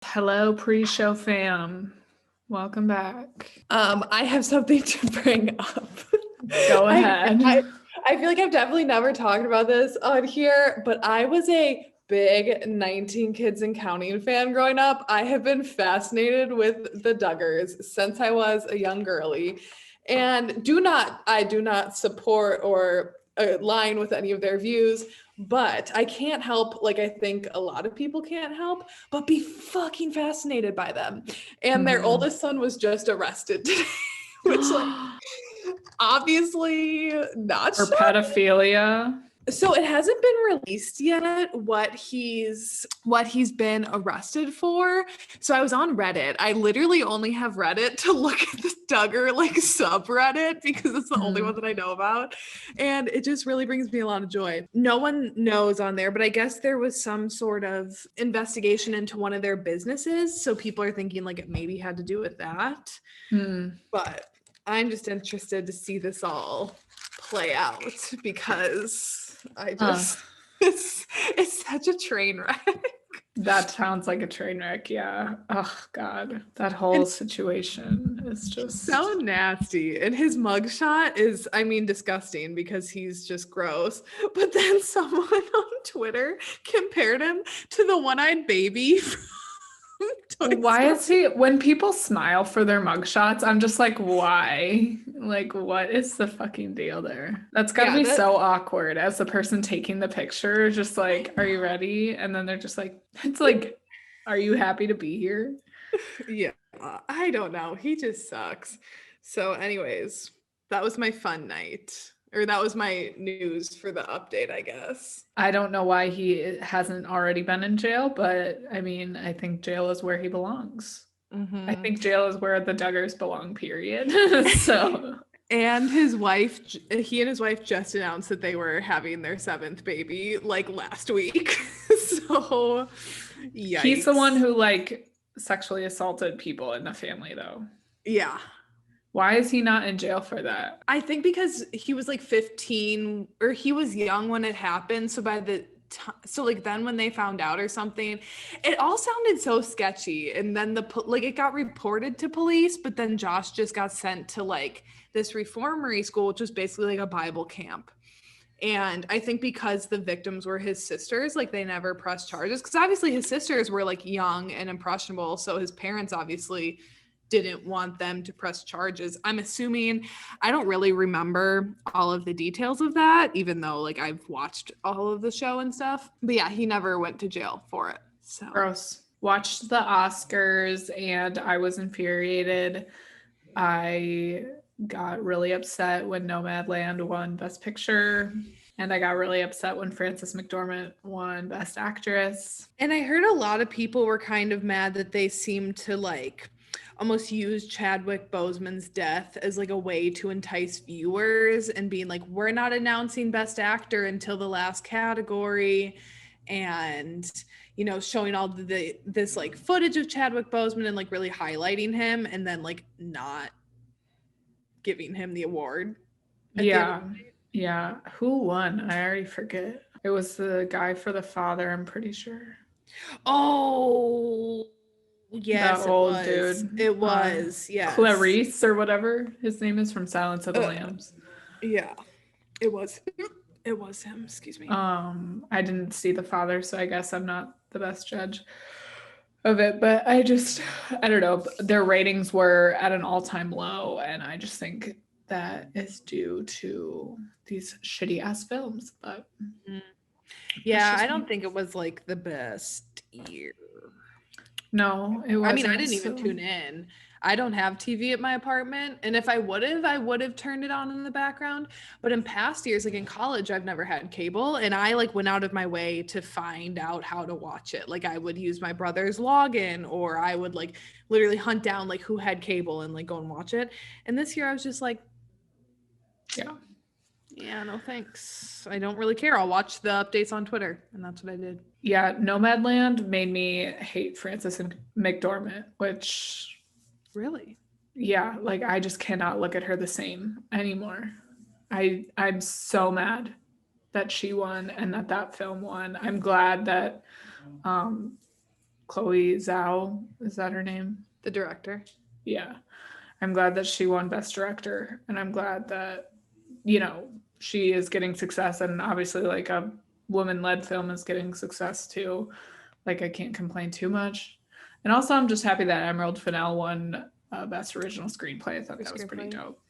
Hello, pre-show fam. Welcome back. I have something to bring up. Go ahead. I feel like I've definitely never talked about this on here, but I was a big 19 Kids and Counting fan growing up. I have been fascinated with the Duggars since I was a young girly, and I do not support or align with any of their views, but I can't help, like I think a lot of people can't help, but be fucking fascinated by them. And their oldest son was just arrested today, which obviously not For shocking. pedophilia. So it hasn't been released yet what he's been arrested for. So I was on Reddit. I literally only have Reddit to look at the Duggar subreddit because it's the only one that I know about. And it just really brings me a lot of joy. No one knows on there, but I guess there was some sort of investigation into one of their businesses. So people are thinking it maybe had to do with that. But I'm just interested to see this all play out because I just it's such a train wreck. That sounds like a train wreck, yeah. Oh God, that whole situation is just so nasty. And his mugshot is, disgusting because he's just gross. But then someone on Twitter compared him to the one-eyed baby. Why is he, when people smile for their mugshots, I'm just like, why? What is the fucking deal there? That's gotta be so awkward as the person taking the picture, just like, are you ready? And then they're just like, it's like, are you happy to be here? Yeah, I don't know. He just sucks. So anyways, that was my fun night. Or that was my news for the update, I guess. I don't know why he hasn't already been in jail, but I think jail is where he belongs. I think jail is where the Duggars belong, period. So. And he and his wife just announced that they were having their 7th baby last week. So, yikes. He's the one who sexually assaulted people in the family, though. Yeah. Why is he not in jail for that? I think because he was 15, or he was young when it happened. So by the time, then when they found out or something, it all sounded so sketchy. And then it got reported to police, but then Josh just got sent to this reformery school, which was basically a Bible camp. And I think because the victims were his sisters, they never pressed charges, because obviously his sisters were young and impressionable. So his parents obviously didn't want them to press charges. I'm assuming, I don't really remember all of the details of that, even though I've watched all of the show and stuff. But yeah, he never went to jail for it. So gross. Watched the Oscars and I was infuriated. I got really upset when Nomadland won Best Picture. And I got really upset when Frances McDormand won Best Actress. And I heard a lot of people were kind of mad that they seemed to almost use Chadwick Boseman's death as a way to entice viewers, and being we're not announcing Best Actor until the last category, and showing all this footage of Chadwick Boseman and really highlighting him, and then not giving him the award. Yeah. Who won? I already forget. It was the guy for the father, I'm pretty sure. Oh, yes, that old dude. It was, yes. Clarice or whatever his name is from Silence of the Lambs. Yeah, it was. It was him. Excuse me. I didn't see the father, so I guess I'm not the best judge of it. But I don't know. Their ratings were at an all-time low, and I just think that is due to these shitty ass films. But yeah, I don't think it was the best year. No, it wasn't. I didn't even tune in. I don't have TV at my apartment, and if I would have turned it on in the background. But in past years, in college, I've never had cable, and I went out of my way to find out how to watch it. I would use my brother's login, or I would literally hunt down who had cable and go and watch it. And this year I was just yeah, no thanks. I don't really care. I'll watch the updates on Twitter, and that's what I did. Yeah, Nomadland made me hate Frances McDormand, which... Really? Yeah, I just cannot look at her the same anymore. I'm so mad that she won and that film won. I'm glad that Chloe Zhao, is that her name? The director. Yeah. I'm glad that she won Best Director, and I'm glad that, you know, she is getting success, and obviously like a woman-led film is getting success too. Like I can't complain too much. And also I'm just happy that Emerald Fennell won Best Original Screenplay. I thought that was pretty dope.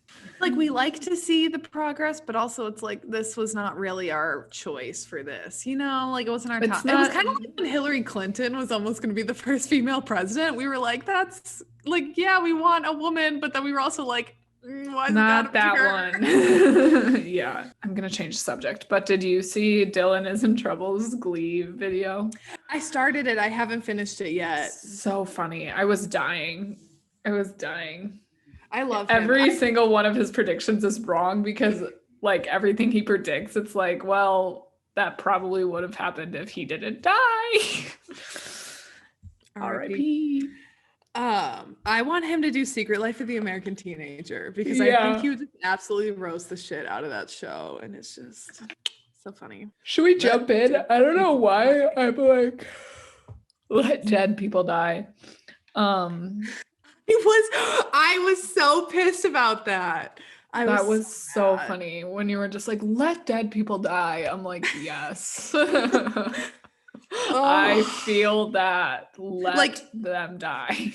Like we like to see the progress, but also it's like this was not really our choice for this, you know, like it wasn't our top. It was kind of like when Hillary Clinton was almost going to be the first female president. We were like, that's like, yeah, we want a woman, but then we were also like, why is not that one. Yeah, I'm gonna change the subject, but did you see Dylan is in Trouble's Glee video? I started it. I haven't finished it yet. So funny. I was dying. I love every single one of his predictions is wrong because like everything he predicts, it's like, well, that probably would have happened if he didn't die. R.I.P. I want him to do Secret Life of the American Teenager because I think he would just absolutely roast the shit out of that show, and it's just so funny. Should we jump in? I don't know why I'm like, let dead people die. I was so pissed about that. That was so funny when you were just like, let dead people die. I'm like, yes. I feel that. Let them die.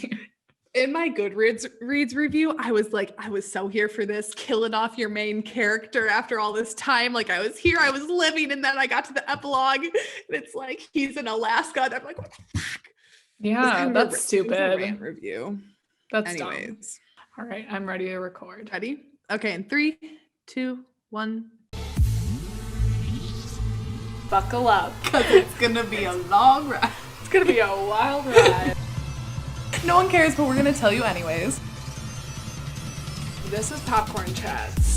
In my Goodreads review, I was like, I was so here for this, killing off your main character after all this time. Like I was here, I was living, and then I got to the epilogue, and it's like he's in Alaska, and I'm like, what the fuck? Yeah, that's stupid. Rant review. That's anyways. Dumb. All right, I'm ready to record. Ready? Okay, in 3, 2, 1. Buckle up, because it's gonna be a long ride. It's gonna be a wild ride. No one cares, but we're gonna tell you anyways. This is Popcorn Chats.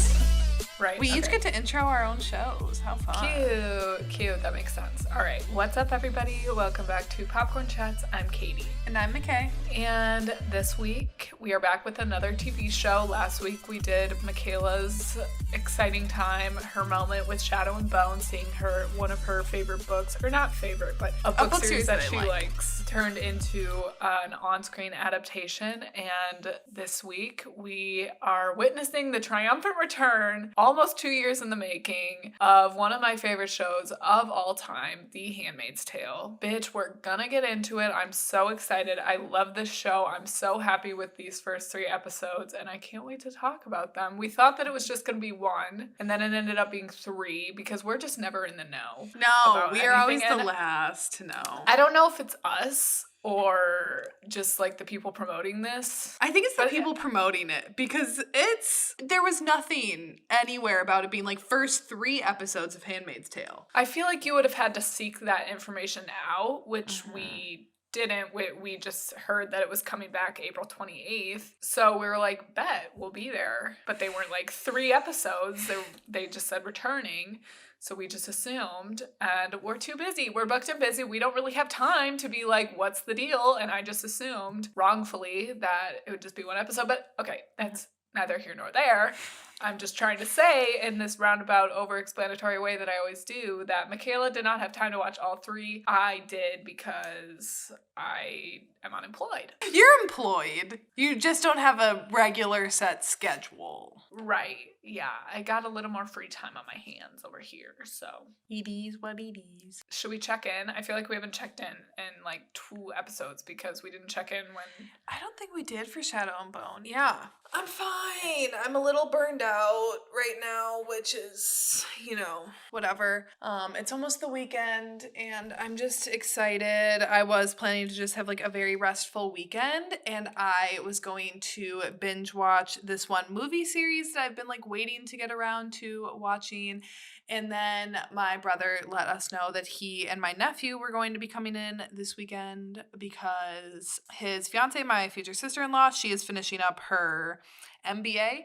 Right. We each get to intro our own shows. How fun. Cute. That makes sense. All right. What's up, everybody? Welcome back to Popcorn Chats. I'm Katie. And I'm MICHAE. And this week, we are back with another TV show. Last week, we did Michaela's exciting time, her moment with Shadow and Bone, seeing one of her favorite books, or not favorite, but a book series that she likes, turned into an on-screen adaptation. And this week, we are witnessing the triumphant return, almost 2 years in the making, of one of my favorite shows of all time, The Handmaid's Tale. Bitch, we're gonna get into it. I'm so excited. I love this show. I'm so happy with these first 3 episodes, and I can't wait to talk about them. We thought that it was just gonna be 1, and then it ended up being 3 because we're just never in the know. No, we are always the last to know. I don't know if it's us or just like the people promoting this. I think it's the people promoting it because there was nothing anywhere about it being like first 3 episodes of Handmaid's Tale. I feel like you would have had to seek that information out, which we didn't. We just heard that it was coming back April 28th. So we were like, bet, we'll be there. But they weren't like 3 episodes. They just said returning. So we just assumed, and we're too busy. We're booked and busy. We don't really have time to be like, what's the deal? And I just assumed, wrongfully, that it would just be 1 episode. But okay, that's neither here nor there. I'm just trying to say in this roundabout, over-explanatory way that I always do, that Michaela did not have time to watch all 3. I did because I am unemployed. You're employed. You just don't have a regular set schedule. Right. Yeah. I got a little more free time on my hands over here, so. It is what it is. Should we check in? I feel like we haven't checked in like 2 episodes because we didn't check in when... I don't think we did for Shadow and Bone. Yeah. I'm fine. I'm a little burned out right now, which is, whatever. It's almost the weekend and I'm just excited. I was planning to just have like a very restful weekend, and I was going to binge watch this one movie series that I've been like waiting to get around to watching. And then my brother let us know that he and my nephew were going to be coming in this weekend because his fiance, my future sister-in-law, she is finishing up her MBA.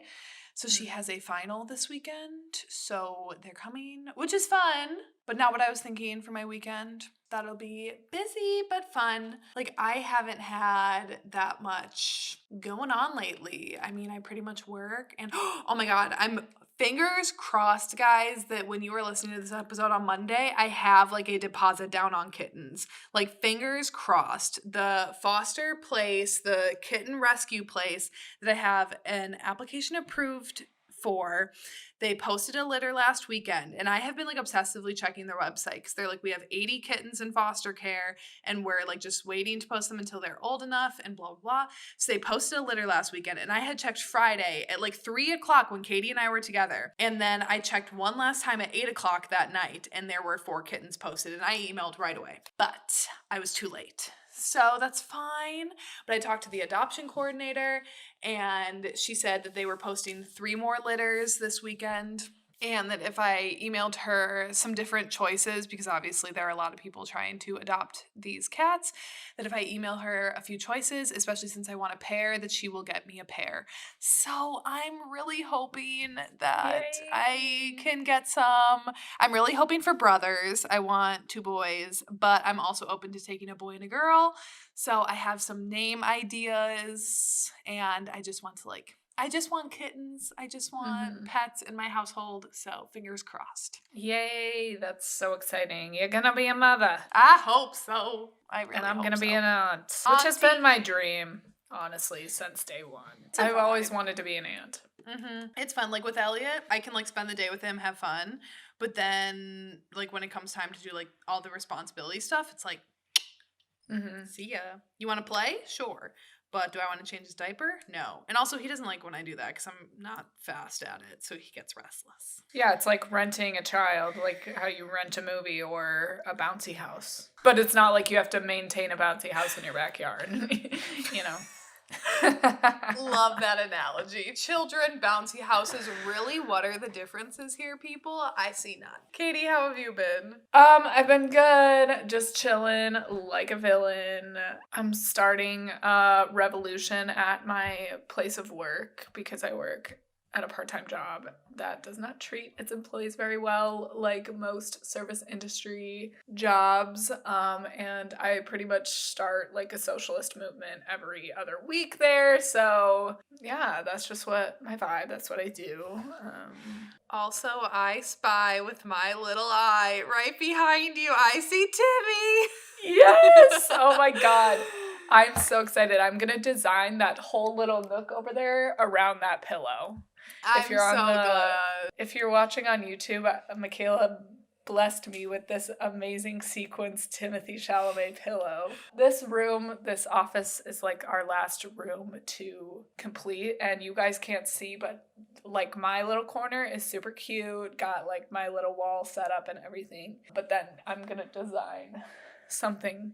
So she has a final this weekend. So they're coming, which is fun, but not what I was thinking for my weekend. That'll be busy, but fun. Like, I haven't had that much going on lately. I mean, I pretty much work and, oh my God, I'm fingers crossed, guys, that when you were listening to this episode on Monday, I have like a deposit down on kittens. Like, fingers crossed. The foster place, the kitten rescue place that I have an application approved for, they posted a litter last weekend, and I have been like obsessively checking their website because they're like, we have 80 kittens in foster care and we're like just waiting to post them until they're old enough and blah, blah, blah. So they posted a litter last weekend, and I had checked Friday at like 3:00 when Katie and I were together. And then I checked one last time at 8:00 that night, and there were 4 kittens posted, and I emailed right away. But I was too late. So that's fine. But I talked to the adoption coordinator, and she said that they were posting 3 more litters this weekend. And that if I emailed her some different choices, because obviously there are a lot of people trying to adopt these cats, that if I email her a few choices, especially since I want a pair, that she will get me a pair. So I'm really hoping that Yay. I can get some. I'm really hoping for brothers. I want 2 boys, but I'm also open to taking a boy and a girl. So I have some name ideas, and I just want kittens. I just want pets in my household. So fingers crossed. Yay, that's so exciting. You're gonna be a mother. I hope so. And I'm gonna be an aunt, which has been my dream, honestly, since day one. I've always wanted to be an aunt. It's fun. Like with Elliot, I can like spend the day with him, have fun. But then like when it comes time to do like all the responsibility stuff, it's like, see ya. You want to play? Sure. But do I want to change his diaper? No. And also, he doesn't like when I do that because I'm not fast at it, so he gets restless. Yeah, it's like renting a child, like how you rent a movie or a bouncy house. But it's not like you have to maintain a bouncy house in your backyard, you know? Love that analogy. Children, bouncy houses. Really, what are the differences here, people? I see none. Katie, how have you been? I've been good, just chilling like a villain. I'm starting a revolution at my place of work because I work at a part-time job that does not treat its employees very well, like most service industry jobs. And I pretty much start like a socialist movement every other week there. So yeah, that's just what my vibe, that's what I do. Also, I spy with my little eye right behind you. I see Timmy. Yes! Oh my God. I'm so excited. I'm going to design that whole little nook over there around that pillow. If you're watching on YouTube, Michaela blessed me with this amazing sequins Timothée Chalamet pillow. This office is like our last room to complete, and you guys can't see, but like my little corner is super cute, got like my little wall set up and everything. But then I'm gonna design something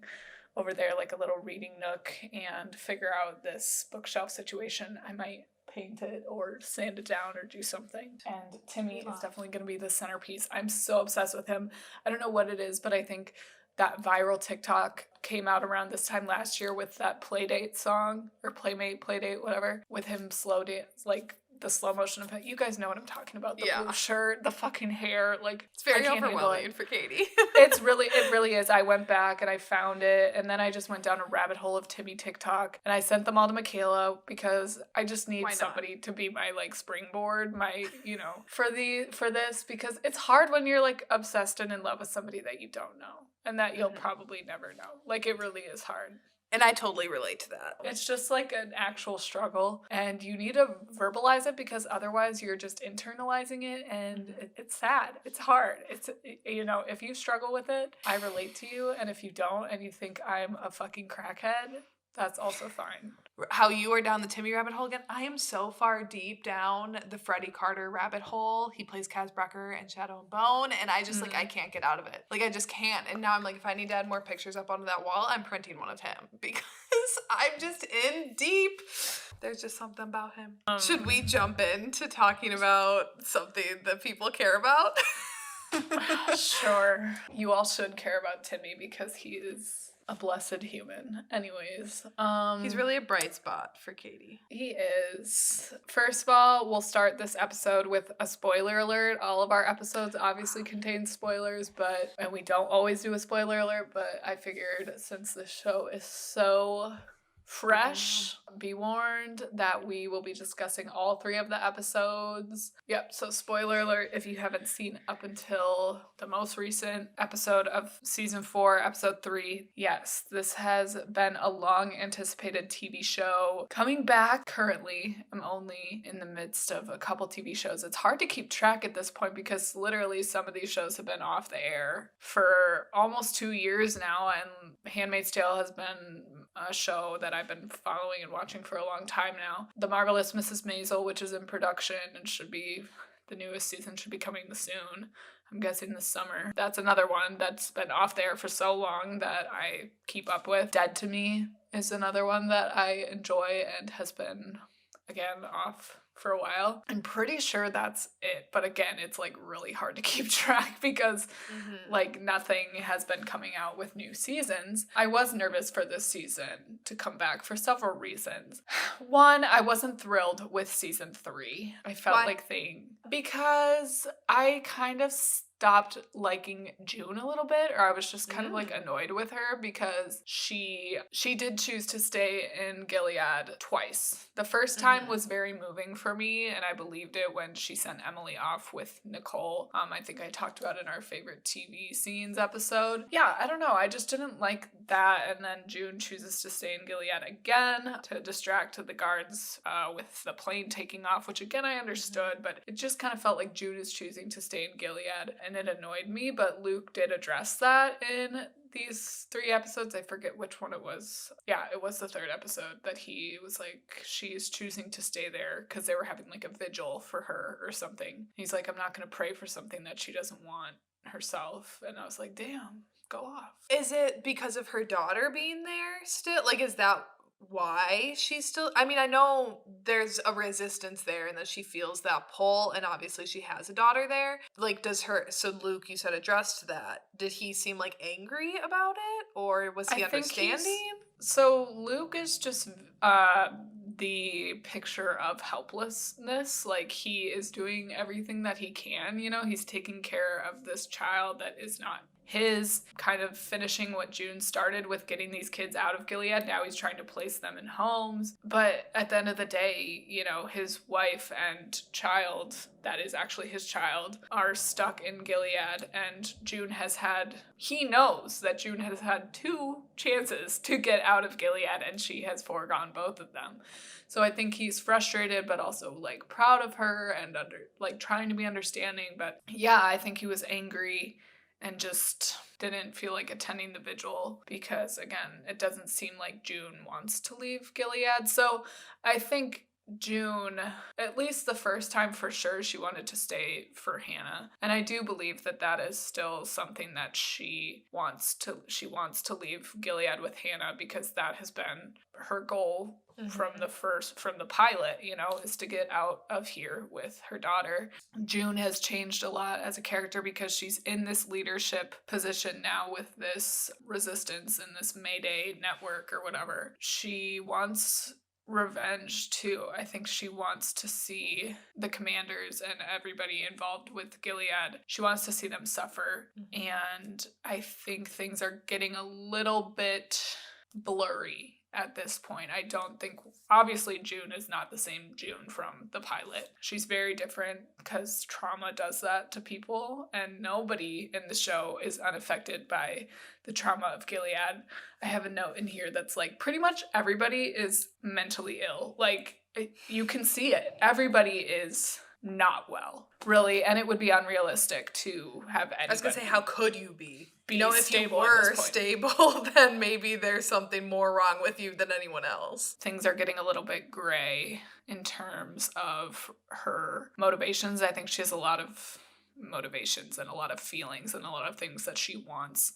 over there, like a little reading nook, and figure out this bookshelf situation. I might paint it or sand it down or do something. And Timmy is definitely going to be the centerpiece. I'm so obsessed with him. I don't know what it is, but I think that viral TikTok came out around this time last year with that Playdate song, or Playmate, Playdate, whatever, with him slow dance, like the slow motion of it. You guys know what I'm talking about. The blue shirt, the fucking hair, like it's very overwhelming for Katie. It really is. I went back and I found it, and then I just went down a rabbit hole of Timmy TikTok, and I sent them all to Michaela because I just need somebody to be my like springboard, my, you know, for this, because it's hard when you're like obsessed and in love with somebody that you don't know and that you'll probably never know. Like, it really is hard. And I totally relate to that. It's just like an actual struggle, and you need to verbalize it because otherwise you're just internalizing it, and it's sad. It's hard. It's, you know, if you struggle with it, I relate to you, and if you don't and you think I'm a fucking crackhead, that's also fine. How you are down the Timmy rabbit hole again. I am so far deep down the Freddie Carter rabbit hole. He plays Kaz Brecker and Shadow and Bone, and I just like, I can't get out of it. Like, I just can't. And now I'm like, if I need to add more pictures up onto that wall, I'm printing one of him because I'm just in deep. There's just something about him. Should we jump into talking about something that people care about? Sure. You all should care about Timmy because he is a blessed human. Anyways, he's really a bright spot for Katie. He is. First of all, we'll start this episode with a spoiler alert. All of our episodes obviously contain spoilers, and we don't always do a spoiler alert, but I figured since this show is so fresh. Be warned that we will be discussing all 3 of the episodes. Yep, so spoiler alert if you haven't seen up until the most recent episode of season 4, episode 3. Yes, this has been a long anticipated TV show coming back currently. I'm only in the midst of a couple TV shows. It's hard to keep track at this point because literally some of these shows have been off the air for almost 2 years now, and Handmaid's Tale has been a show that I've been following and watching for a long time now. The Marvelous Mrs. Maisel, which is in production and should be, the newest season should be coming soon. I'm guessing this summer. That's another one that's been off there for so long that I keep up with. Dead to Me is another one that I enjoy and has been, again, off for a while. I'm pretty sure that's it, but again, it's like really hard to keep track because like nothing has been coming out with new seasons. I was nervous for this season to come back for several reasons. One, I wasn't thrilled with season 3. I felt because I kind of stopped liking June a little bit, or I was just kind of like annoyed with her because she did choose to stay in Gilead twice. The first time was very moving for me, and I believed it when she sent Emily off with Nicole. I think I talked about it in our favorite TV scenes episode. Yeah, I don't know. I just didn't like that, and then June chooses to stay in Gilead again to distract the guards with the plane taking off, which again I understood, but it just kind of felt like June is choosing to stay in Gilead, and it annoyed me, but Luke did address that in these 3 episodes. I forget which one it was. Yeah, it was the 3rd episode that he was like, she's choosing to stay there because they were having like a vigil for her or something. He's like, I'm not going to pray for something that she doesn't want herself. And I was like, damn, go off. Is it because of her daughter being there still? Like, is that why she's still, I mean, I know there's a resistance there and that she feels that pull, and obviously she has a daughter there. Like, so Luke, you said, addressed that. Did he seem like angry about it, or was he understanding? So Luke is just the picture of helplessness. Like, he is doing everything that he can, you know, he's taking care of this child that is not his, kind of finishing what June started with getting these kids out of Gilead. Now he's trying to place them in homes. But at the end of the day, you know, his wife and child, that is actually his child, are stuck in Gilead. And he knows that June has had 2 chances to get out of Gilead, and she has foregone both of them. So I think he's frustrated, but also like proud of her and trying to be understanding. But yeah, I think he was angry and just didn't feel like attending the vigil because, again, it doesn't seem like June wants to leave Gilead. So I think June, at least the first time for sure, she wanted to stay for Hannah. And I do believe that that is still something that she wants to leave Gilead with Hannah, because that has been her goal from the pilot, you know, is to get out of here with her daughter. June has changed a lot as a character because she's in this leadership position now with this resistance and this Mayday network or whatever. She wants revenge too. I think she wants to see the commanders and everybody involved with Gilead, she wants to see them suffer. And I think things are getting a little bit blurry at this point. I don't think, obviously June is not the same June from the pilot. She's very different because trauma does that to people, and nobody in the show is unaffected by the trauma of Gilead. I have a note in here that's like, pretty much everybody is mentally ill. Like, you can see it. Everybody is not well, really, and it would be unrealistic to have anybody. I was gonna say, how could you be? You know, if you were stable, then maybe there's something more wrong with you than anyone else. Things are getting a little bit gray in terms of her motivations. I think she has a lot of motivations and a lot of feelings and a lot of things that she wants.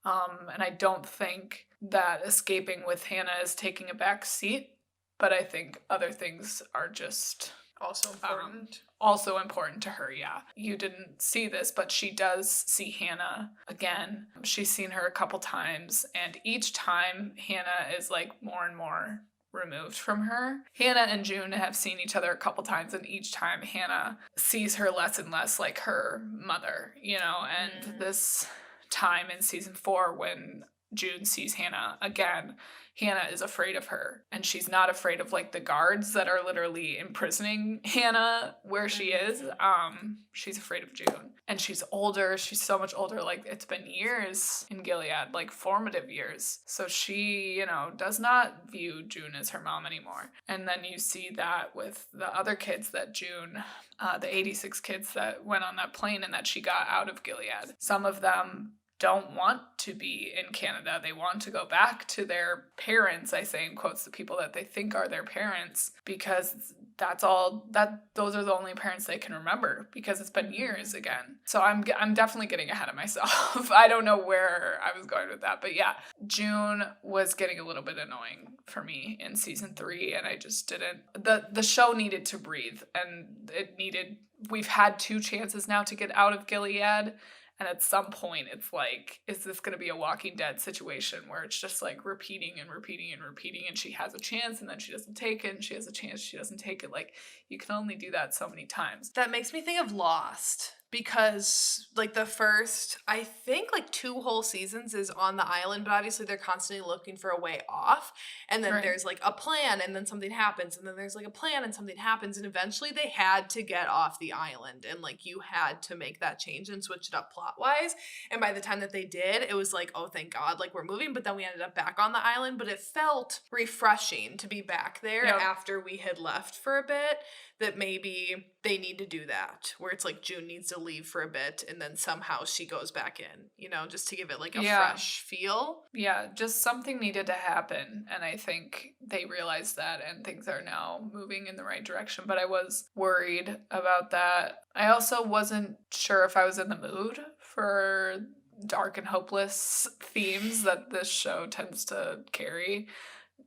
And I don't think that escaping with Hannah is taking a back seat, but I think other things are just also important to her. Yeah, you didn't see this, but she does see Hannah again. She's seen her a couple times, and each time Hannah is like more and more removed from her. Hannah and June have seen each other a couple times, and each time Hannah sees her less and less like her mother, you know. And this time in season 4, when June sees Hannah again, Hannah is afraid of her, and she's not afraid of like the guards that are literally imprisoning Hannah where she is. She's afraid of June, and she's older. She's so much older. Like, it's been years in Gilead, like formative years. So she, you know, does not view June as her mom anymore. And then you see that with the other kids that June, the 86 kids that went on that plane and that she got out of Gilead. Some of them don't want to be in Canada. They want to go back to their parents, I say in quotes, the people that they think are their parents, because those are the only parents they can remember, because it's been years again. So I'm definitely getting ahead of myself. I don't know where I was going with that, but yeah, June was getting a little bit annoying for me in season 3, and I just didn't, the show needed to breathe, and we've had 2 chances now to get out of Gilead. And at some point, it's like, is this going to be a Walking Dead situation where it's just like repeating and repeating and repeating, and she has a chance and then she doesn't take it, and she has a chance, she doesn't take it. Like, you can only do that so many times. That makes me think of Lost, because like the first, I think like 2 whole seasons is on the island, but obviously they're constantly looking for a way off. And then there's like a plan, and then something happens, and then there's like a plan and something happens, and eventually they had to get off the island, and like you had to make that change and switch it up plot wise. And by the time that they did, it was like, oh, thank God, like we're moving. But then we ended up back on the island, but it felt refreshing to be back there after we had left for a bit. That maybe they need to do that, where it's like June needs to leave for a bit and then somehow she goes back in, you know, just to give it like a fresh feel. Yeah, just something needed to happen. And I think they realized that, and things are now moving in the right direction. But I was worried about that. I also wasn't sure if I was in the mood for dark and hopeless themes that this show tends to carry.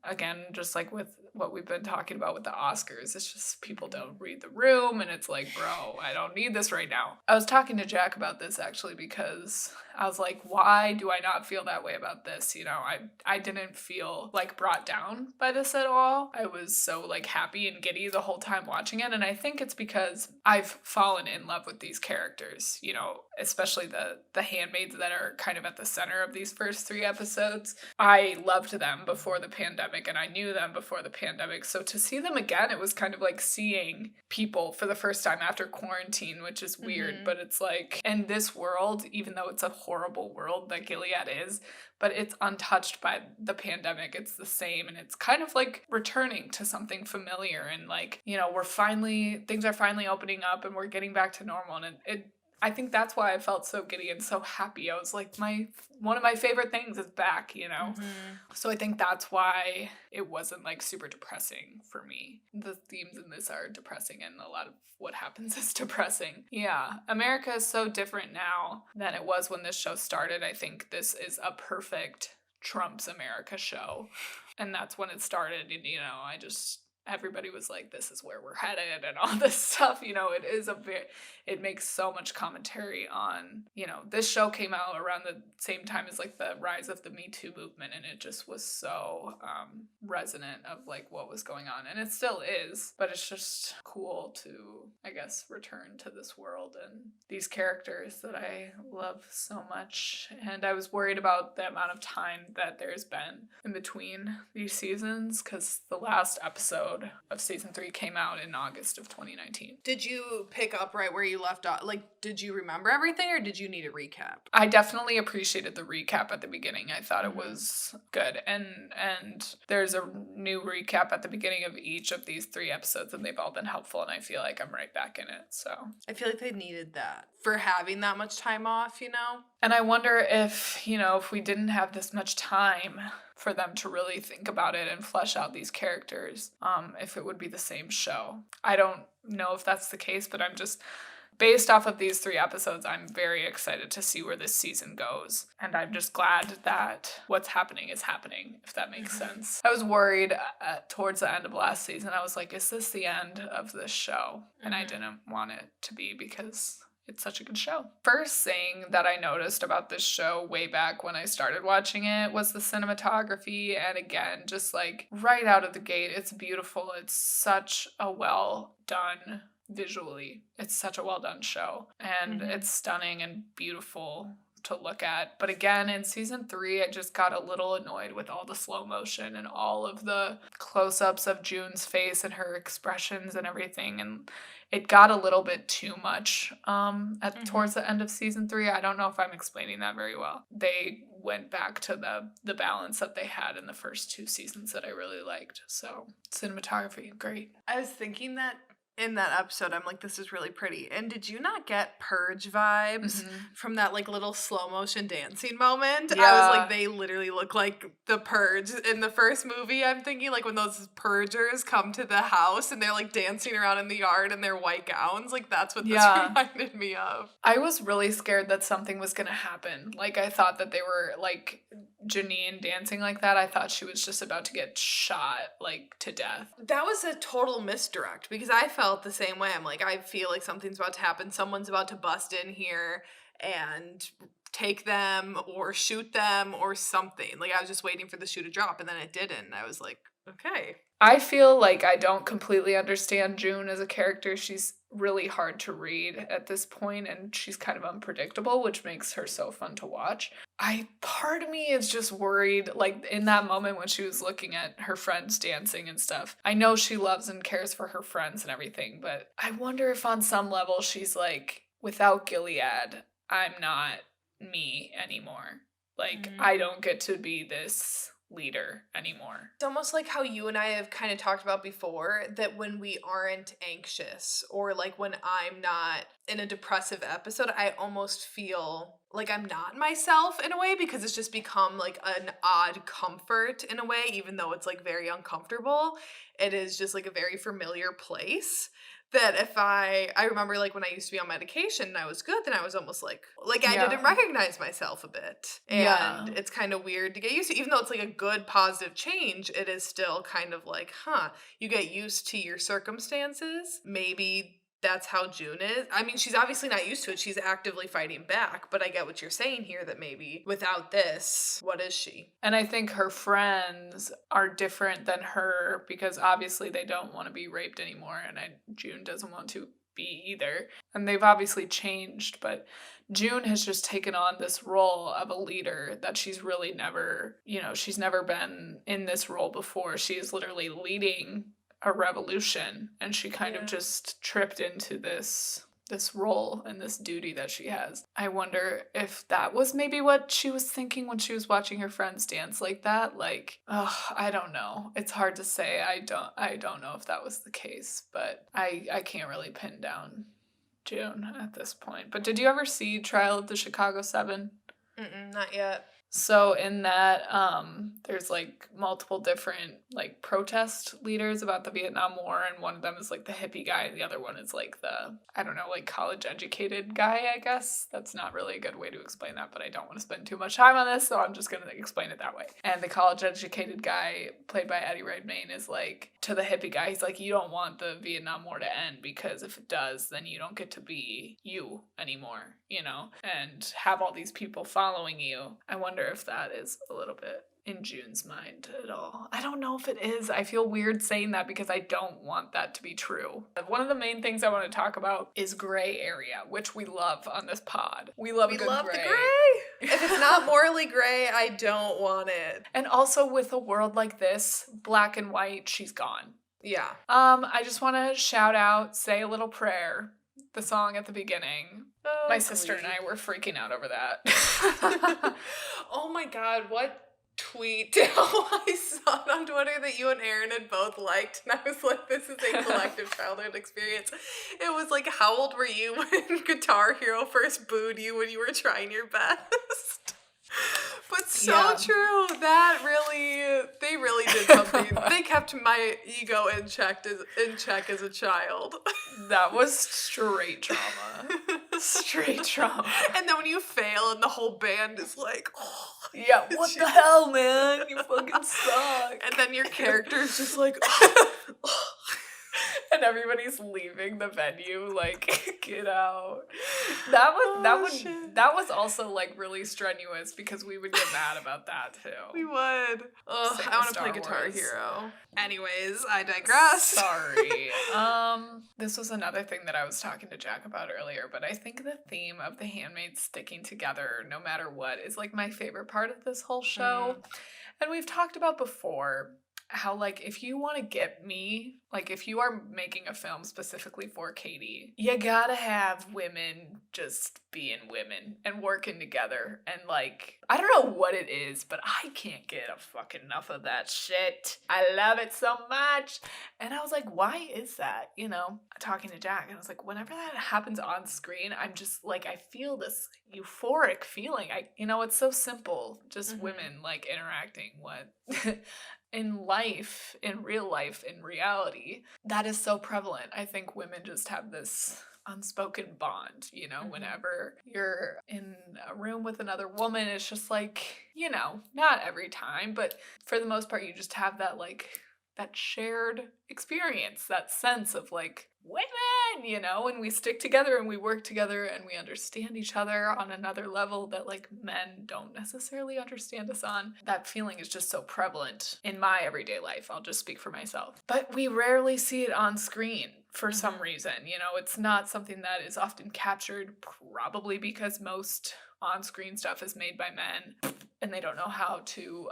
Again, just like with what we've been talking about with the Oscars, it's just people don't read the room, and it's like, bro, I don't need this right now. I was talking to Jack about this actually, because I was like, why do I not feel that way about this? You know, I didn't feel like brought down by this at all. I was so like happy and giddy the whole time watching it, and I think it's because I've fallen in love with these characters, you know, especially the handmaids that are kind of at the center of these first 3 episodes. I loved them before the pandemic, and I knew them before the pandemic. So to see them again, it was kind of like seeing people for the first time after quarantine, which is weird, but it's like, in this world, even though it's a horrible world that Gilead is, but it's untouched by the pandemic. It's the same, and it's kind of like returning to something familiar, and like, you know, things are finally opening up, and we're getting back to normal, and I think that's why I felt so giddy and so happy. I was like, one of my favorite things is back, you know? So I think that's why it wasn't like super depressing for me. The themes in this are depressing, and a lot of what happens is depressing. Yeah, America is so different now than it was when this show started. I think this is a perfect Trump's America show. And that's when it started, and, you know, everybody was like, this is where we're headed and all this stuff. You know, it makes so much commentary on, you know, this show came out around the same time as like the rise of the Me Too movement, and it just was so resonant of like what was going on, and it still is, but it's just cool to, I guess, return to this world and these characters that I love so much. And I was worried about the amount of time that there's been in between these seasons, because the last episode of season 3 came out in August of 2019. Did you pick up right where you left off? Like, did you remember everything, or did you need a recap? I definitely appreciated the recap at the beginning. I thought it was good. And there's a new recap at the beginning of each of these 3 episodes, and they've all been helpful, and I feel like I'm right back in it. So I feel like they needed that for having that much time off, you know? And I wonder if, you know, if we didn't have this much time for them to really think about it and flesh out these characters, if it would be the same show. I don't know if that's the case, but I'm just, based off of these 3 episodes, I'm very excited to see where this season goes. And I'm just glad that what's happening is happening, if that makes sense. I was worried towards the end of last season. I was like, is this the end of this show? And I didn't want it to be, because it's such a good show. First thing that I noticed about this show way back when I started watching it was the cinematography. And again, just like right out of the gate, it's beautiful. It's such a well done visually. It's such a well done show. And it's stunning and beautiful to look at. But again, in season 3, I just got a little annoyed with all the slow motion and all of the close-ups of June's face and her expressions and everything. And it got a little bit too much towards the end of season 3. I don't know if I'm explaining that very well. They went back to the balance that they had in the first 2 seasons that I really liked. So cinematography, great. I was thinking that in that episode, I'm like, this is really pretty. And did you not get Purge vibes from that like little slow motion dancing moment? Yeah. I was like, they literally look like the Purge in the first movie. I'm thinking like when those Purgers come to the house and they're like dancing around in the yard in their white gowns. Like that's what this reminded me of. I was really scared that something was going to happen. Like I thought that they were like Janine dancing like that. I thought she was just about to get shot like to death. That was a total misdirect because I felt the same way. I'm like, I feel like something's about to happen. Someone's about to bust in here and take them or shoot them or something. Like I was just waiting for the shoe to drop and then it didn't. I was like, okay. I feel like I don't completely understand June as a character. She's really hard to read at this point, and she's kind of unpredictable, which makes her so fun to watch. Part of me is just worried, like in that moment when she was looking at her friends dancing and stuff. I know she loves and cares for her friends and everything, but I wonder if on some level she's like, without Gilead, I'm not me anymore. Like, I don't get to be this leader anymore. It's almost like how you and I have kind of talked about before, that when we aren't anxious or like when I'm not in a depressive episode, I almost feel like I'm not myself in a way because it's just become like an odd comfort in a way, even though it's like very uncomfortable. It is just like a very familiar place. That if I remember like when I used to be on medication and I was good, then I was almost like I didn't recognize myself a bit. And it's kind of weird to get used to. Even though it's like a good positive change, it is still kind of like, you get used to your circumstances. Maybe that's how June is. I mean, she's obviously not used to it. She's actively fighting back, but I get what you're saying here that maybe without this, what is she? And I think her friends are different than her because obviously they don't want to be raped anymore, and June doesn't want to be either. And they've obviously changed, but June has just taken on this role of a leader that she's really never, she's never been in this role before. She is literally leading a revolution, and she kind of just tripped into this role and this duty that she has. I wonder if that was maybe what she was thinking when she was watching her friends dance like that. Like, I don't know. It's hard to say. I don't know if that was the case, but I can't really pin down June at this point. But did you ever see Trial of the Chicago 7? Not yet. So in that, there's like multiple different like protest leaders about the Vietnam War, and one of them is like the hippie guy, and the other one is like the, I don't know, like college educated guy, I guess. That's not really a good way to explain that, but I don't want to spend too much time on this, so I'm just going to explain it that way. And the college educated guy, played by Eddie Redmayne, is like, to the hippie guy, he's like, you don't want the Vietnam War to end, because if it does, then you don't get to be you anymore, and have all these people following you. I wonder if that is a little bit in June's mind at all. I don't know if it is. I feel weird saying that because I don't want that to be true. One of the main things I want to talk about is gray area, which we love on this pod. We love the gray. If it's not morally gray, I don't want it. And also with a world like this, black and white, she's gone. Yeah. I just want to shout out, say a little prayer, the song at the beginning. Oh, my sister and I were freaking out over that. Oh my god, what tweet I saw on Twitter that you and Aaron had both liked, and I was like, this is a collective childhood experience. It was like, how old were you when Guitar Hero first booed you when you were trying your best? But so true. They really did something. They kept my ego in check as a child. That was straight trauma. Straight trauma. And then when you fail and the whole band is like, oh. Yeah, what the hell, man? You fucking suck. And then your character is just like, And everybody's leaving the venue, like, get out. That was also like really strenuous because we would get mad about that too. We would. Ugh, Same I want with to play Star Guitar Wars. Hero. Anyways, I digress. Sorry. This was another thing that I was talking to Jack about earlier, but I think the theme of the Handmaids sticking together no matter what is like my favorite part of this whole show. And we've talked about before how, like, if you want to get me, like, if you are making a film specifically for Katie, you gotta have women just being women and working together. And, like, I don't know what it is, but I can't get a fucking enough of that shit. I love it so much. And I was like, why is that? You know, talking to Jack, and I was like, whenever that happens on screen, I'm just, like, I feel this euphoric feeling. It's so simple. Just women, like, interacting. What... In life, in real life, in reality, that is so prevalent. I think women just have this unspoken bond, whenever you're in a room with another woman, it's just like, not every time, but for the most part, you just have that, like, that shared experience, that sense of, like, women, and we stick together and we work together and we understand each other on another level that, like, men don't necessarily understand us on. That feeling is just so prevalent in my everyday life. I'll just speak for myself. But we rarely see it on screen for some reason. It's not something that is often captured, probably because most on-screen stuff is made by men and they don't know how to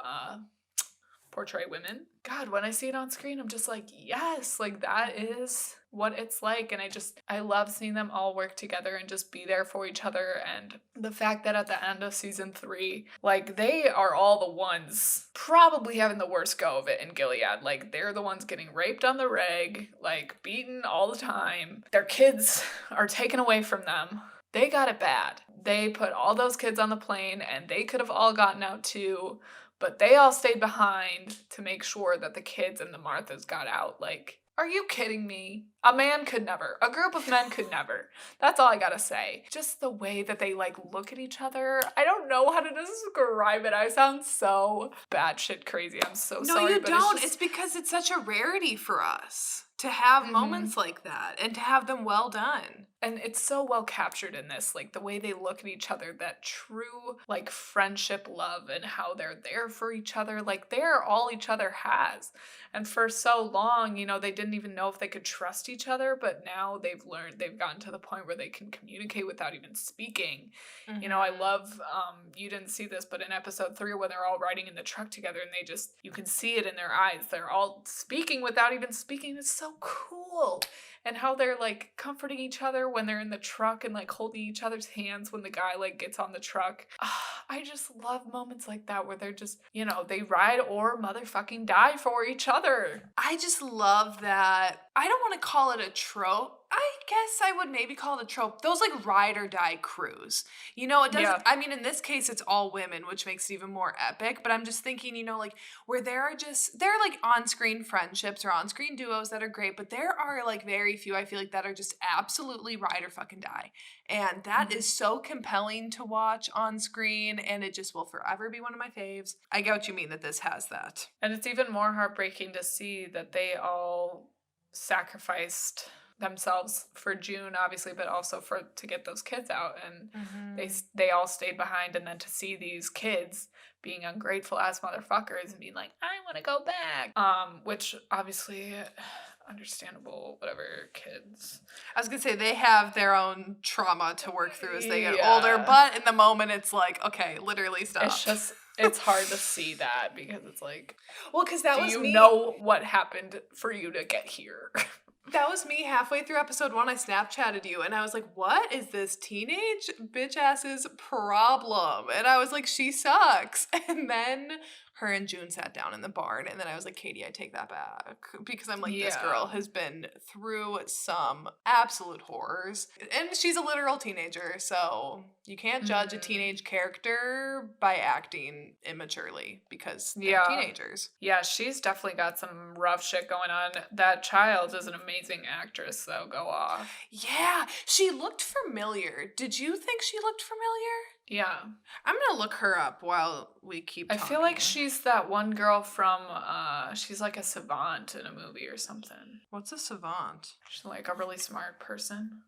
portray women. God, when I see it on screen, I'm just like, yes, like, that is what it's like. And I love seeing them all work together and just be there for each other. And the fact that at the end of season 3, like, they are all the ones probably having the worst go of it in Gilead. Like, they're the ones getting raped on the reg, like, beaten all the time. Their kids are taken away from them. They got it bad. They put all those kids on the plane and they could have all gotten out too. But they all stayed behind to make sure that the kids and the Marthas got out. Like, are you kidding me? A man could never. A group of men could never. That's all I gotta say. Just the way that they, like, look at each other. I don't know how to describe it. I sound so batshit crazy. I'm so sorry. No, you but don't. It's because it's such a rarity for us to have moments like that and to have them well done. And it's so well captured in this, like, the way they look at each other, that true, like, friendship love and how they're there for each other. Like, they're all each other has. And for so long, they didn't even know if they could trust each other, but now they've gotten to the point where they can communicate without even speaking. I love, you didn't see this, but in episode 3 when they're all riding in the truck together and you can see it in their eyes. They're all speaking without even speaking. It's so cool. And how they're, like, comforting each other when they're in the truck and, like, holding each other's hands when the guy, like, gets on the truck. I just love moments like that where they're just, they ride or motherfucking die for each other. I just love that. I don't want to call it a trope. I guess I would maybe call it a trope. Those, like, ride or die crews. It doesn't, I mean, in this case, it's all women, which makes it even more epic. But I'm just thinking, like, where there are like on-screen friendships or on-screen duos that are great, but there are, like, very few, I feel like, that are just absolutely ride or fucking die. And that is so compelling to watch on screen, and it just will forever be one of my faves. I get what you mean that this has that. And it's even more heartbreaking to see that they all sacrificed themselves for June, obviously, but also to get those kids out, and they all stayed behind, and then to see these kids being ungrateful ass motherfuckers and being like, I want to go back, which obviously understandable, whatever, kids. I was gonna say they have their own trauma to work through as they get older, but in the moment it's like, okay, literally stop. It's hard to see that because it's like, well, because that do was you me. know what happened for you to get here? That was me halfway through episode 1. I Snapchatted you and I was like, what is this teenage bitch ass's problem? And I was like, she sucks. And then her and June sat down in the barn, and then I was like, Katie, I take that back, because I'm like, this girl has been through some absolute horrors, and she's a literal teenager, so you can't judge a teenage character by acting immaturely because they're teenagers. Yeah, she's definitely got some rough shit going on. That child is an amazing actress, though. Go off. Yeah, she looked familiar. Did you think she looked familiar? Yeah. I'm gonna look her up while we keep talking. I feel like she's that one girl from, she's like a savant in a movie or something. What's a savant? She's like a really smart person.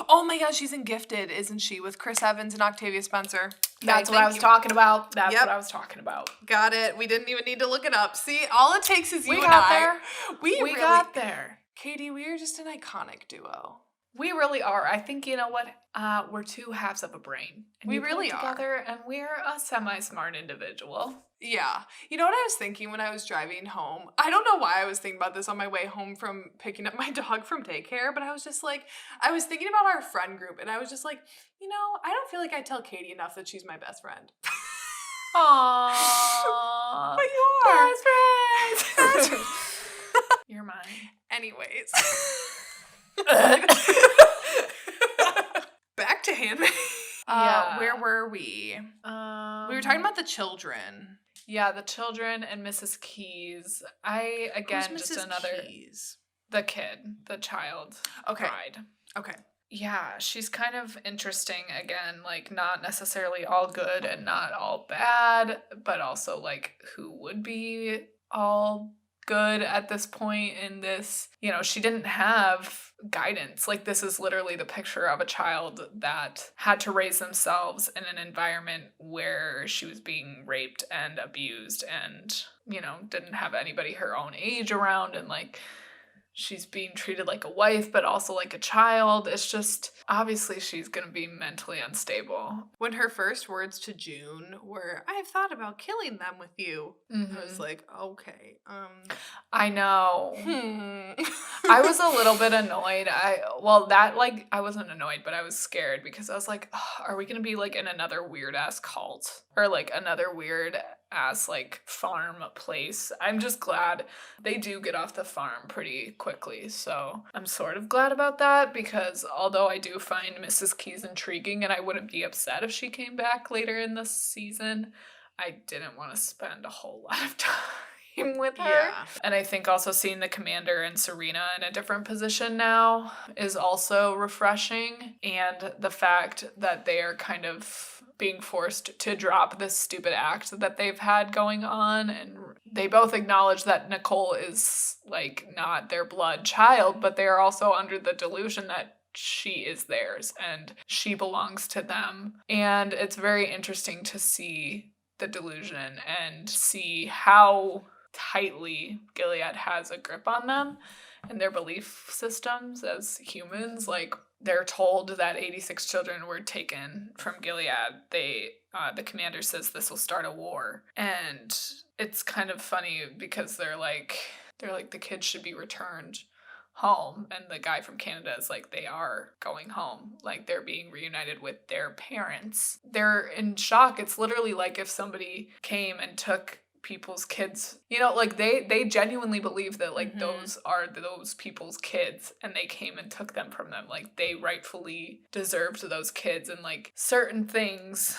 Oh my god, she's in Gifted, isn't she? With Chris Evans and Octavia Spencer. That's what I was talking about. That's Yep. what I was talking about. Got it. We didn't even need to look it up. See, all it takes is you and got I. there. We really got there. Katie, we are just an iconic duo. We really are. I think, you know what? We're two halves of a brain. And We you put really it together, and we're a semi-smart individual. Yeah. You know what I was thinking when I was driving home? I don't know why I was thinking about this on my way home from picking up my dog from daycare, but I was just like, I was thinking about our friend group, and I was just like, you know, I don't feel like I tell Katie enough that she's my best friend. Aww. But you are. Best friends. You're mine. Anyways. Back to Handmaid. Yeah. Where were we? We were talking about the children. Yeah, the children and Mrs. Keys. Who's just Mrs. another Keys? the kid, the child. Okay. Bride. Okay. Yeah, she's kind of interesting again, like not necessarily all good and not all bad, but also like who would be all good at this point in this. You know, she didn't have guidance. Like this is literally the picture of a child that had to raise themselves in an environment where she was being raped and abused and, you know, didn't have anybody her own age around, and like she's being treated like a wife, but also like a child. It's just, obviously she's going to be mentally unstable. When her first words to June were, "I've thought about killing them with you," I was like, okay. I know. I was a little bit annoyed. I wasn't annoyed, but I was scared because I was like, oh, are we going to be like in another weird ass cult? Or like another weird ass like farm place? I'm just glad they do get off the farm pretty quickly. So I'm sort of glad about that, because although I do find Mrs. Keys intriguing and I wouldn't be upset if she came back later in the season, I didn't want to spend a whole lot of time with her. Yeah. And I think also seeing the commander and Serena in a different position now is also refreshing. And the fact that they are kind of being forced to drop this stupid act that they've had going on. And they both acknowledge that Nicole is like not their blood child, but they are also under the delusion that she is theirs and she belongs to them. And it's very interesting to see the delusion and see how tightly Gilead has a grip on them and their belief systems as humans. Like, they're told that 86 children were taken from Gilead. The commander says this will start a war. And it's kind of funny because they're like the kids should be returned home, and the guy from Canada is like, they are going home, like they're being reunited with their parents. They're in shock. It's literally like if somebody came and took people's kids, you know, like they genuinely believe that like those are those people's kids, and they came and took them from them. Like they rightfully deserved those kids, and like certain things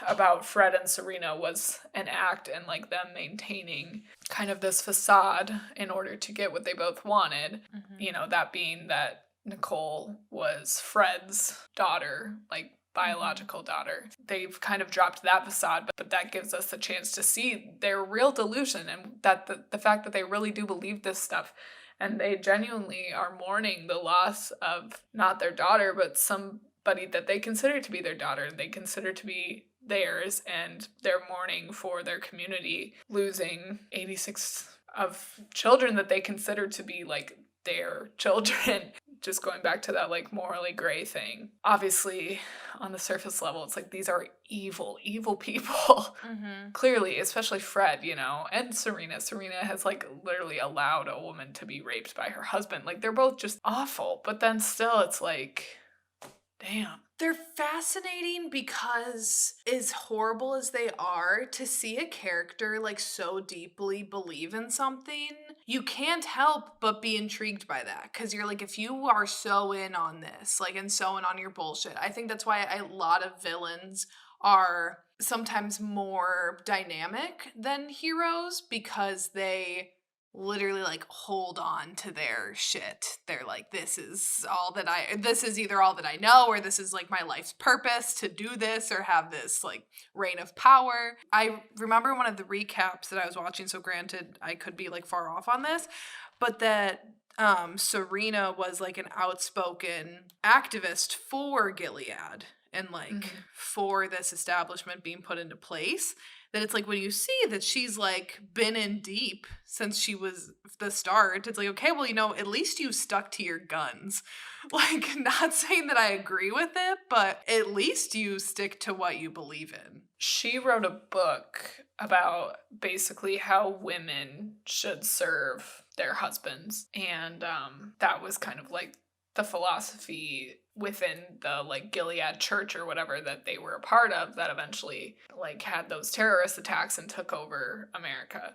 about Fred and Serena was an act, and like them maintaining kind of this facade in order to get what they both wanted. You know, that being that Nicole was Fred's daughter, like biological daughter. They've kind of dropped that facade, but that gives us the chance to see their real delusion, and that the fact that they really do believe this stuff, and they genuinely are mourning the loss of not their daughter, but somebody that they consider to be their daughter, they consider to be theirs, and they're mourning for their community losing 86 of children that they consider to be like their children. Just going back to that like morally gray thing. Obviously, on the surface level, it's like these are evil people. Clearly, especially Fred, you know, and Serena. Serena has like literally allowed a woman to be raped by her husband. Like they're both just awful. But then still, it's like, damn. They're fascinating because, as horrible as they are, to see a character like so deeply believe in something, you can't help but be intrigued by that. Because you're like, if you are so in on this, like, and so in on your bullshit, I think that's why a lot of villains are sometimes more dynamic than heroes, because they literally like hold on to their shit. They're like, this is either all that I know, or this is like my life's purpose to do this or have this like reign of power. I remember one of the recaps that I was watching, so granted I could be like far off on this, but that Serena was like an outspoken activist for Gilead and like for this establishment being put into place. That it's like when you see that she's like been in deep since she was the start, it's like, okay, well, at least you stuck to your guns. Like, not saying that I agree with it, but at least you stick to what you believe in. She wrote a book about basically how women should serve their husbands. And that was kind of like the philosophy within the like Gilead church or whatever that they were a part of that eventually like had those terrorist attacks and took over America.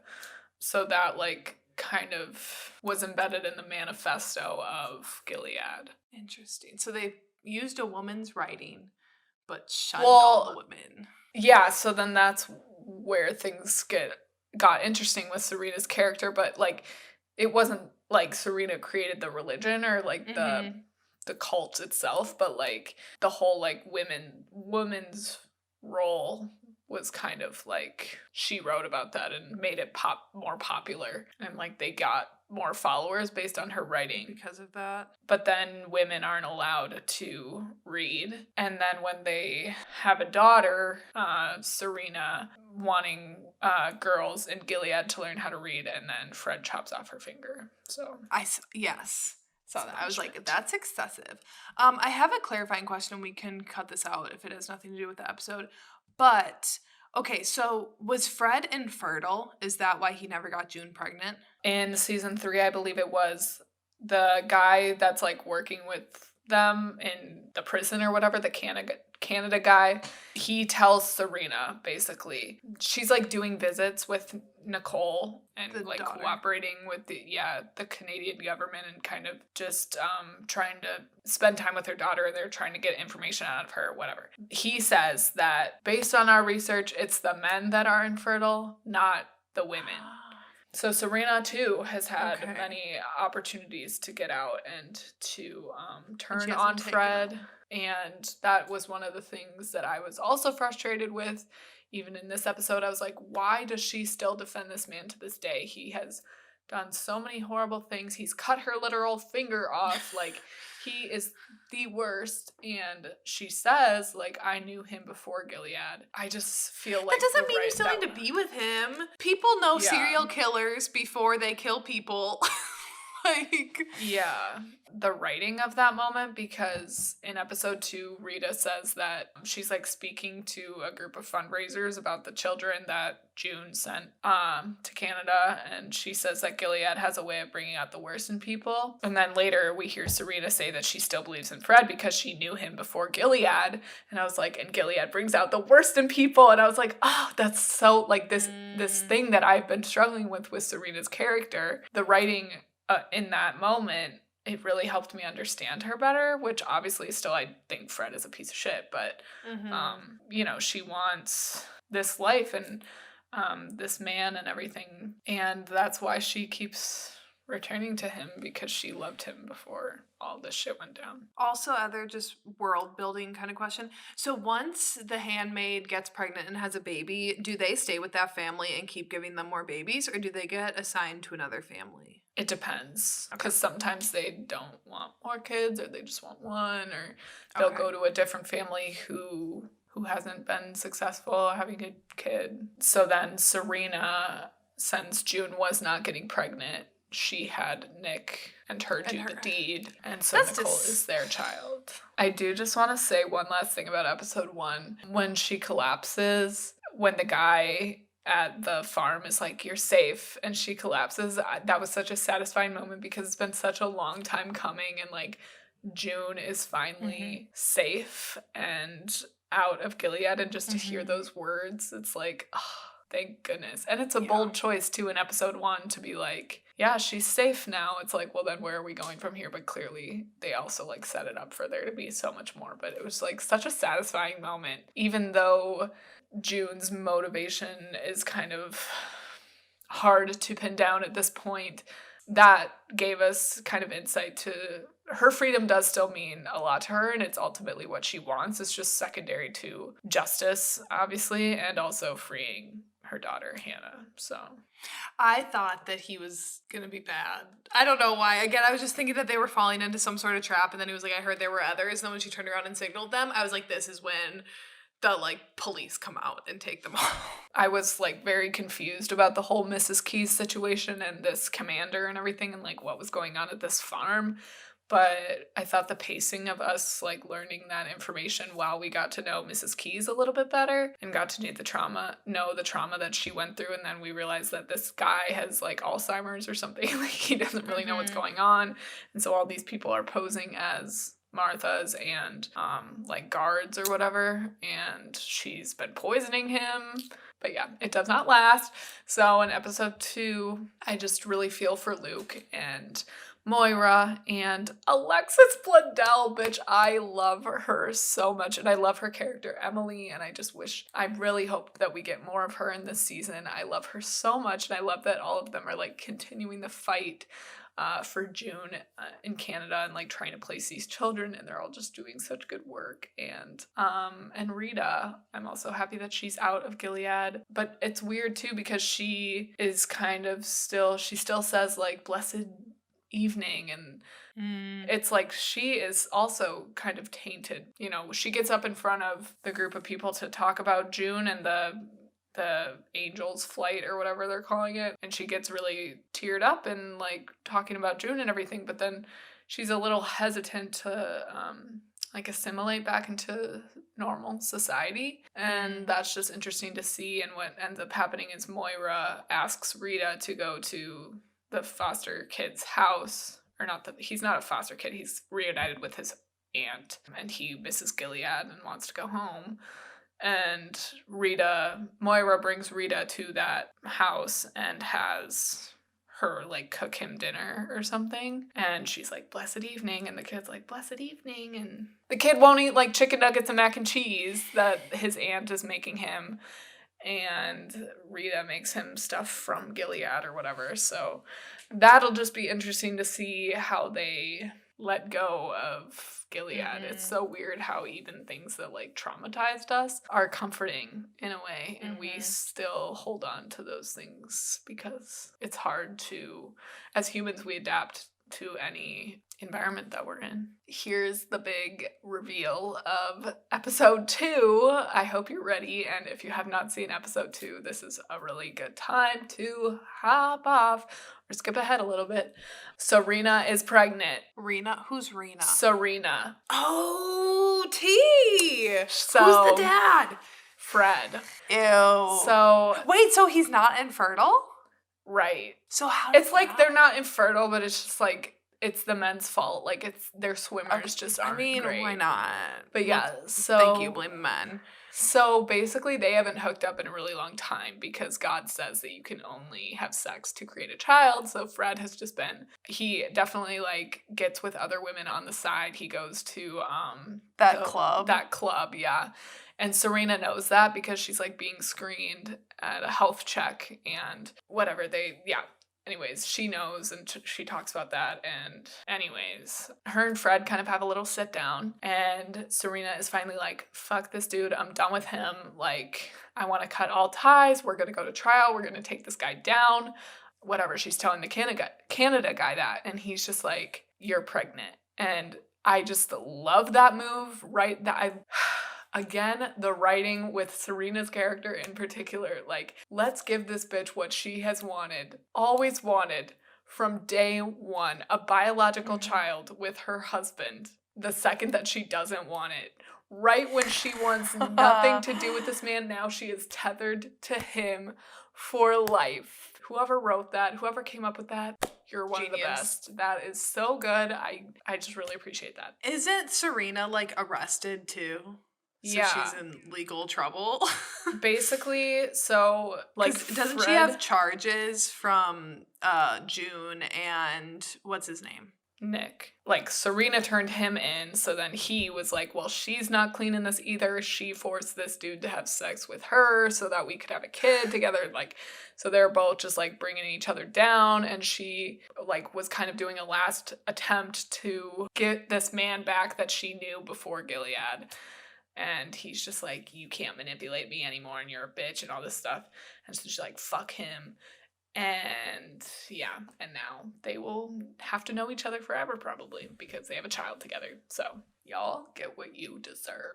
So that like kind of was embedded in the manifesto of Gilead. Interesting. So they used a woman's writing, but shunned all the women. Yeah, so then that's where things got interesting with Serena's character, but like it wasn't like Serena created the religion or like the cult itself, but like the whole like woman's role was kind of like she wrote about that and made it more popular, and like they got more followers based on her writing because of that. But then women aren't allowed to read, and then when they have a daughter, Serena wanting girls in Gilead to learn how to read, and then Fred chops off her finger. So yes. Saw that. I was like, that's excessive. I have a clarifying question. We can cut this out if it has nothing to do with the episode. But, okay, so was Fred infertile? Is that why he never got June pregnant? In season 3, I believe it was the guy that's like working with them in the prison or whatever, the Canada guy, he tells Serena, basically, she's like doing visits with Nicole and the like daughter. Cooperating with the Canadian government and kind of just trying to spend time with her daughter. They're trying to get information out of her, whatever. He says that based on our research, it's the men that are infertile, not the women. So Serena, too, has had many opportunities to get out and to turn on Fred. And that was one of the things that I was also frustrated with. Even in this episode, I was like, why does she still defend this man to this day? He has done so many horrible things. He's cut her literal finger off. Like, he is the worst. And she says, like, I knew him before Gilead. I just feel like that doesn't mean you still need to be with him. People know serial killers before they kill people. The writing of that moment, because in episode 2, Rita says that she's like speaking to a group of fundraisers about the children that June sent to Canada, and she says that Gilead has a way of bringing out the worst in people. And then later we hear Serena say that she still believes in Fred because she knew him before Gilead, and I was like, and Gilead brings out the worst in people, and I was like, oh, that's so like this thing that I've been struggling with Serena's character. The writing in that moment, it really helped me understand her better, which obviously still I think Fred is a piece of shit, but she wants this life and this man and everything, and that's why she keeps returning to him, because she loved him before all this shit went down. Also, other just world building kind of question. So once the handmaid gets pregnant and has a baby, do they stay with that family and keep giving them more babies, or do they get assigned to another family? It depends, because sometimes they don't want more kids, or they just want one, or they'll go to a different family who hasn't been successful having a kid. So then Serena, since June was not getting pregnant, she had Nick and her do the deed, and so Nicole is their child. I do just want to say one last thing about episode 1. When she collapses, when the guy at the farm is like, you're safe, and she collapses, that was such a satisfying moment, because it's been such a long time coming, and like June is finally safe and out of Gilead, and just to hear those words, it's like, oh, thank goodness. And it's a bold choice too in episode 1 to be like, yeah, she's safe now. It's like, well, then where are we going from here? But clearly they also like set it up for there to be so much more. But it was like such a satisfying moment, even though June's motivation is kind of hard to pin down at this point. That gave us kind of insight to her freedom does still mean a lot to her, and it's ultimately what she wants. It's just secondary to justice, obviously, and also freeing her daughter, Hannah. So I thought that he was gonna be bad. I don't know why. Again, I was just thinking that they were falling into some sort of trap, and then he was like, I heard there were others. And then when she turned around and signaled them, I was like, this is when the like police come out and take them all. I was like very confused about the whole Mrs. Keys situation and this commander and everything and like what was going on at this farm. But I thought the pacing of us like learning that information while we got to know Mrs. Keys a little bit better and got to know the trauma that she went through, and then we realized that this guy has like Alzheimer's or something. Like he doesn't really know what's going on, and so all these people are posing as Martha's and like guards or whatever, and she's been poisoning him. But yeah, it does not last. So in episode 2, I just really feel for Luke and Moira and Alexis Bledel, bitch. I love her so much, and I love her character Emily, and I really hope that we get more of her in this season. I love her so much, and I love that all of them are like continuing the fight for June in Canada and like trying to place these children, and they're all just doing such good work. And Rita, I'm also happy that she's out of Gilead, but it's weird too because she is kind of she still says like blessed evening, and it's like she is also kind of tainted. You know, she gets up in front of the group of people to talk about June and the Angel's Flight or whatever they're calling it, and she gets really teared up and like talking about June and everything, but then she's a little hesitant to like assimilate back into normal society, and that's just interesting to see. And what ends up happening is Moira asks Rita to go to the foster kid's house, or he's not a foster kid, he's reunited with his aunt, and he misses Gilead and wants to go home. And Moira brings Rita to that house and has her like cook him dinner or something, and she's like blessed evening, and the kid's like blessed evening, and the kid won't eat like chicken nuggets and mac and cheese that his aunt is making him, and Rita makes him stuff from Gilead or whatever. So that'll just be interesting to see how they let go of Gilead. It's so weird how even things that like traumatized us are comforting in a way, and we still hold on to those things because it's hard to, as humans, we adapt to any environment that we're in. Here's the big reveal of episode 2. I hope you're ready, and if you have not seen episode 2, this is a really good time to hop off or skip ahead a little bit. Serena is pregnant. Rena? Who's Rena? Serena. Oh, T! So, who's the dad? Fred. Ew. So wait, so he's not infertile? Right. So how it's like they're not infertile, but it's just like it's the men's fault. Like it's their swimmers just aren't great. Why not? But yeah, so thank you, blame men. So basically they haven't hooked up in a really long time because God says that you can only have sex to create a child. So Fred has just he definitely like gets with other women on the side. He goes to that club, yeah. And Serena knows that because she's like being screened at a health check and whatever anyways, she knows, and she talks about that. And anyways, her and Fred kind of have a little sit down, and Serena is finally like, fuck this dude, I'm done with him. Like, I want to cut all ties. We're going to go to trial. We're going to take this guy down. Whatever. She's telling the Canada guy that, and he's just like, you're pregnant. And I just love that move, right? Again, the writing with Serena's character in particular, like, let's give this bitch what she has wanted, always wanted, from day one, a biological child with her husband, the second that she doesn't want it. Right when she wants nothing to do with this man, now she is tethered to him for life. Whoever wrote that, whoever came up with that, you're one of the best. That is so good. I just really appreciate that. Isn't Serena, like, arrested, too? So yeah. She's in legal trouble. Basically, so like doesn't she have charges from June and what's his name? Nick. Like, Serena turned him in, so then he was like, well, she's not cleaning this either. She forced this dude to have sex with her so that we could have a kid together. Like, so they're both just, like, bringing each other down, and she, like, was kind of doing a last attempt to get this man back that she knew before Gilead. And he's just like, you can't manipulate me anymore, and you're a bitch, and all this stuff. And so she's like, fuck him. And yeah, and now they will have to know each other forever probably because they have a child together. So y'all get what you deserve.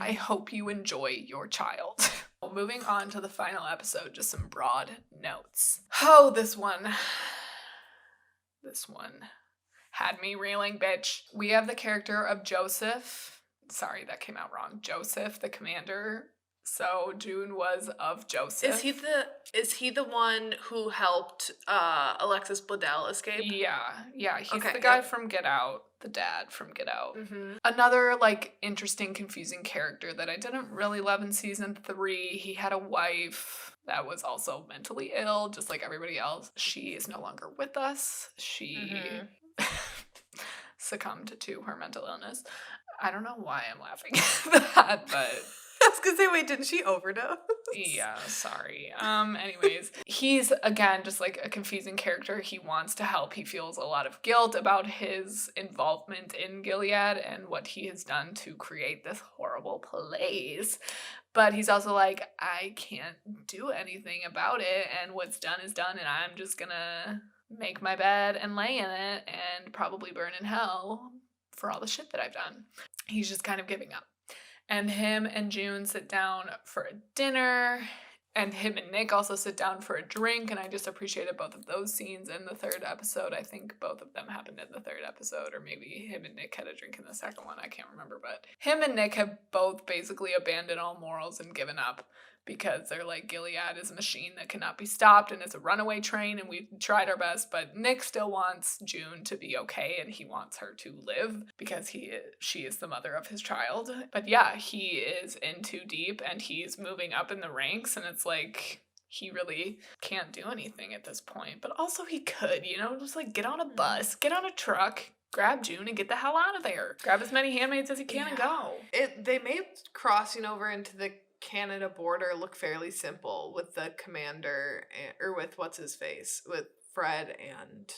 I hope you enjoy your child. Moving on to the final episode, just some broad notes. Oh, this one had me reeling, bitch. We have the character of Joseph. Sorry, that came out wrong. Joseph, the commander. So June was of Joseph. Is he the one who helped Alexis Bledel escape? Yeah. He's the guy from Get Out, the dad from Get Out. Mm-hmm. Another, like, interesting, confusing character that I didn't really love in season 3. He had a wife that was also mentally ill, just like everybody else. She is no longer with us. She succumbed to her mental illness. I don't know why I'm laughing at that, but... I was gonna say, wait, didn't she overdose? Yeah, sorry. Anyways, he's, again, just like a confusing character. He wants to help. He feels a lot of guilt about his involvement in Gilead and what he has done to create this horrible place. But he's also like, I can't do anything about it, and what's done is done, and I'm just gonna make my bed and lay in it and probably burn in hell for all the shit that I've done. He's just kind of giving up. And him and June sit down for a dinner, and him and Nick also sit down for a drink, and I just appreciated both of those scenes in the 3rd episode. I think both of them happened in the 3rd episode, or maybe him and Nick had a drink in the 2nd one. I can't remember, but him and Nick have both basically abandoned all morals and given up because they're like, Gilead is a machine that cannot be stopped, and it's a runaway train, and we tried our best, but Nick still wants June to be okay, and he wants her to live because she is the mother of his child. But yeah, he is in too deep, and he's moving up in the ranks, and it's like, he really can't do anything at this point. But also he could, just like get on a bus, get on a truck, grab June, and get the hell out of there. Grab as many handmaids as he can and go. They made crossing over into the Canada border look fairly simple with the commander or with with Fred and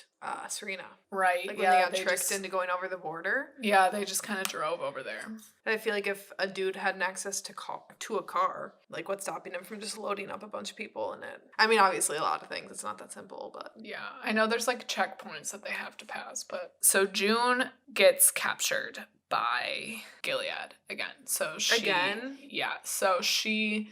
Serena. Right. Like when they got tricked into going over the border. Yeah, they just kind of drove over there. I feel like if a dude had an access to a car, like what's stopping him from just loading up a bunch of people in it? I mean, obviously a lot of things. It's not that simple, but... Yeah, I know there's like checkpoints that they have to pass, but... So June gets captured by Gilead again. So she... Again? Yeah, so she...